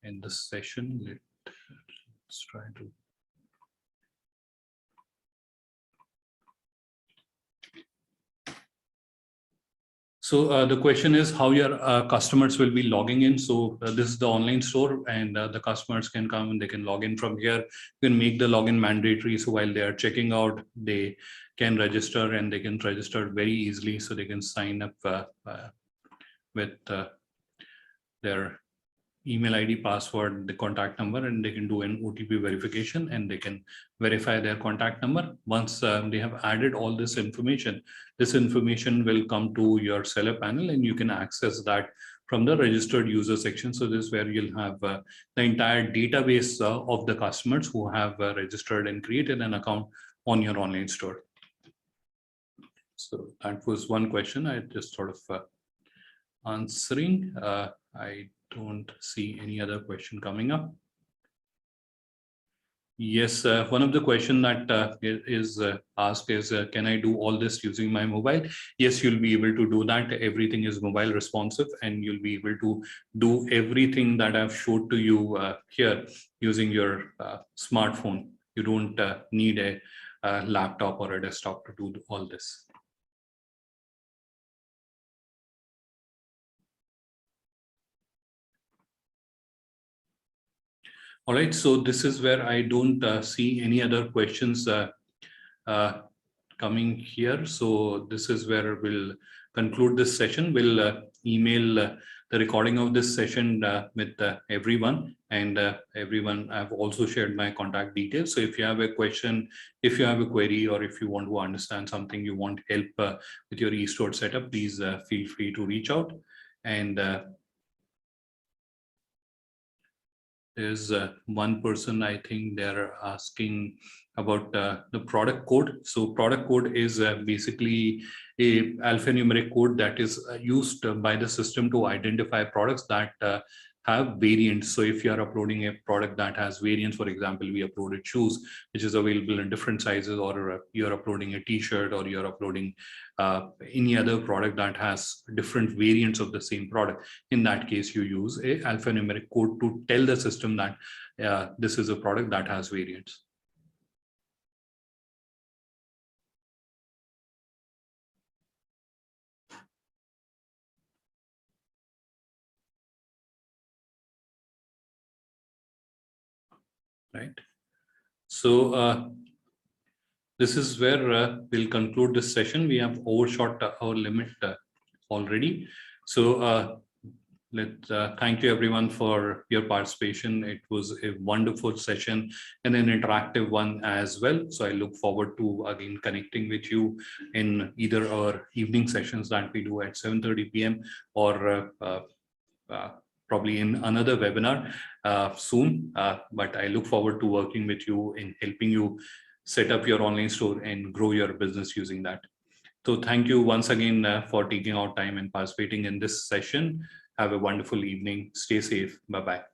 end this session, let's try to. So the question is how your customers will be logging in. So this is the online store, and the customers can come and they can log in from here. You can make the login mandatory. So while they are checking out, they can register, and they can register very easily. So they can sign up with their email ID, password, the contact number, and they can do an OTP verification, and they can verify their contact number. Once they have added all this information will come to your seller panel, and you can access that from the registered user section. So this is where you'll have the entire database of the customers who have registered and created an account on your online store. So that was one question I just sort of answering. I don't see any other question coming up. Yes, one of the question that is asked is, can I do all this using my mobile? Yes, you'll be able to do that. Everything is mobile responsive, and you'll be able to do everything that I've showed to you here using your smartphone. You don't need a laptop or a desktop to do all this. All right, so this is where I don't see any other questions coming here. So this is where we'll conclude this session. We'll email the recording of this session with everyone, and everyone, I've also shared my contact details. So if you have a question, if you have a query, or if you want to understand something, you want help with your e-store setup, please feel free to reach out. And there's one person, I think they're asking about the product code. So product code is basically a alphanumeric code that is used by the system to identify products that have variants. So if you are uploading a product that has variants, for example, we uploaded shoes, which is available in different sizes, or you're uploading a t-shirt, or you're uploading any other product that has different variants of the same product. In that case, you use a alphanumeric code to tell the system that this is a product that has variants. Right. So this is where we'll conclude this session. We have overshot our limit already. So thank you everyone for your participation. It was a wonderful session and an interactive one as well. So I look forward to again connecting with you in either our evening sessions that we do at 7:30 p.m. or probably in another webinar soon. But I look forward to working with you in helping you set up your online store and grow your business using that. So thank you once again for taking out time and participating in this session. Have a wonderful evening. Stay safe. Bye-bye.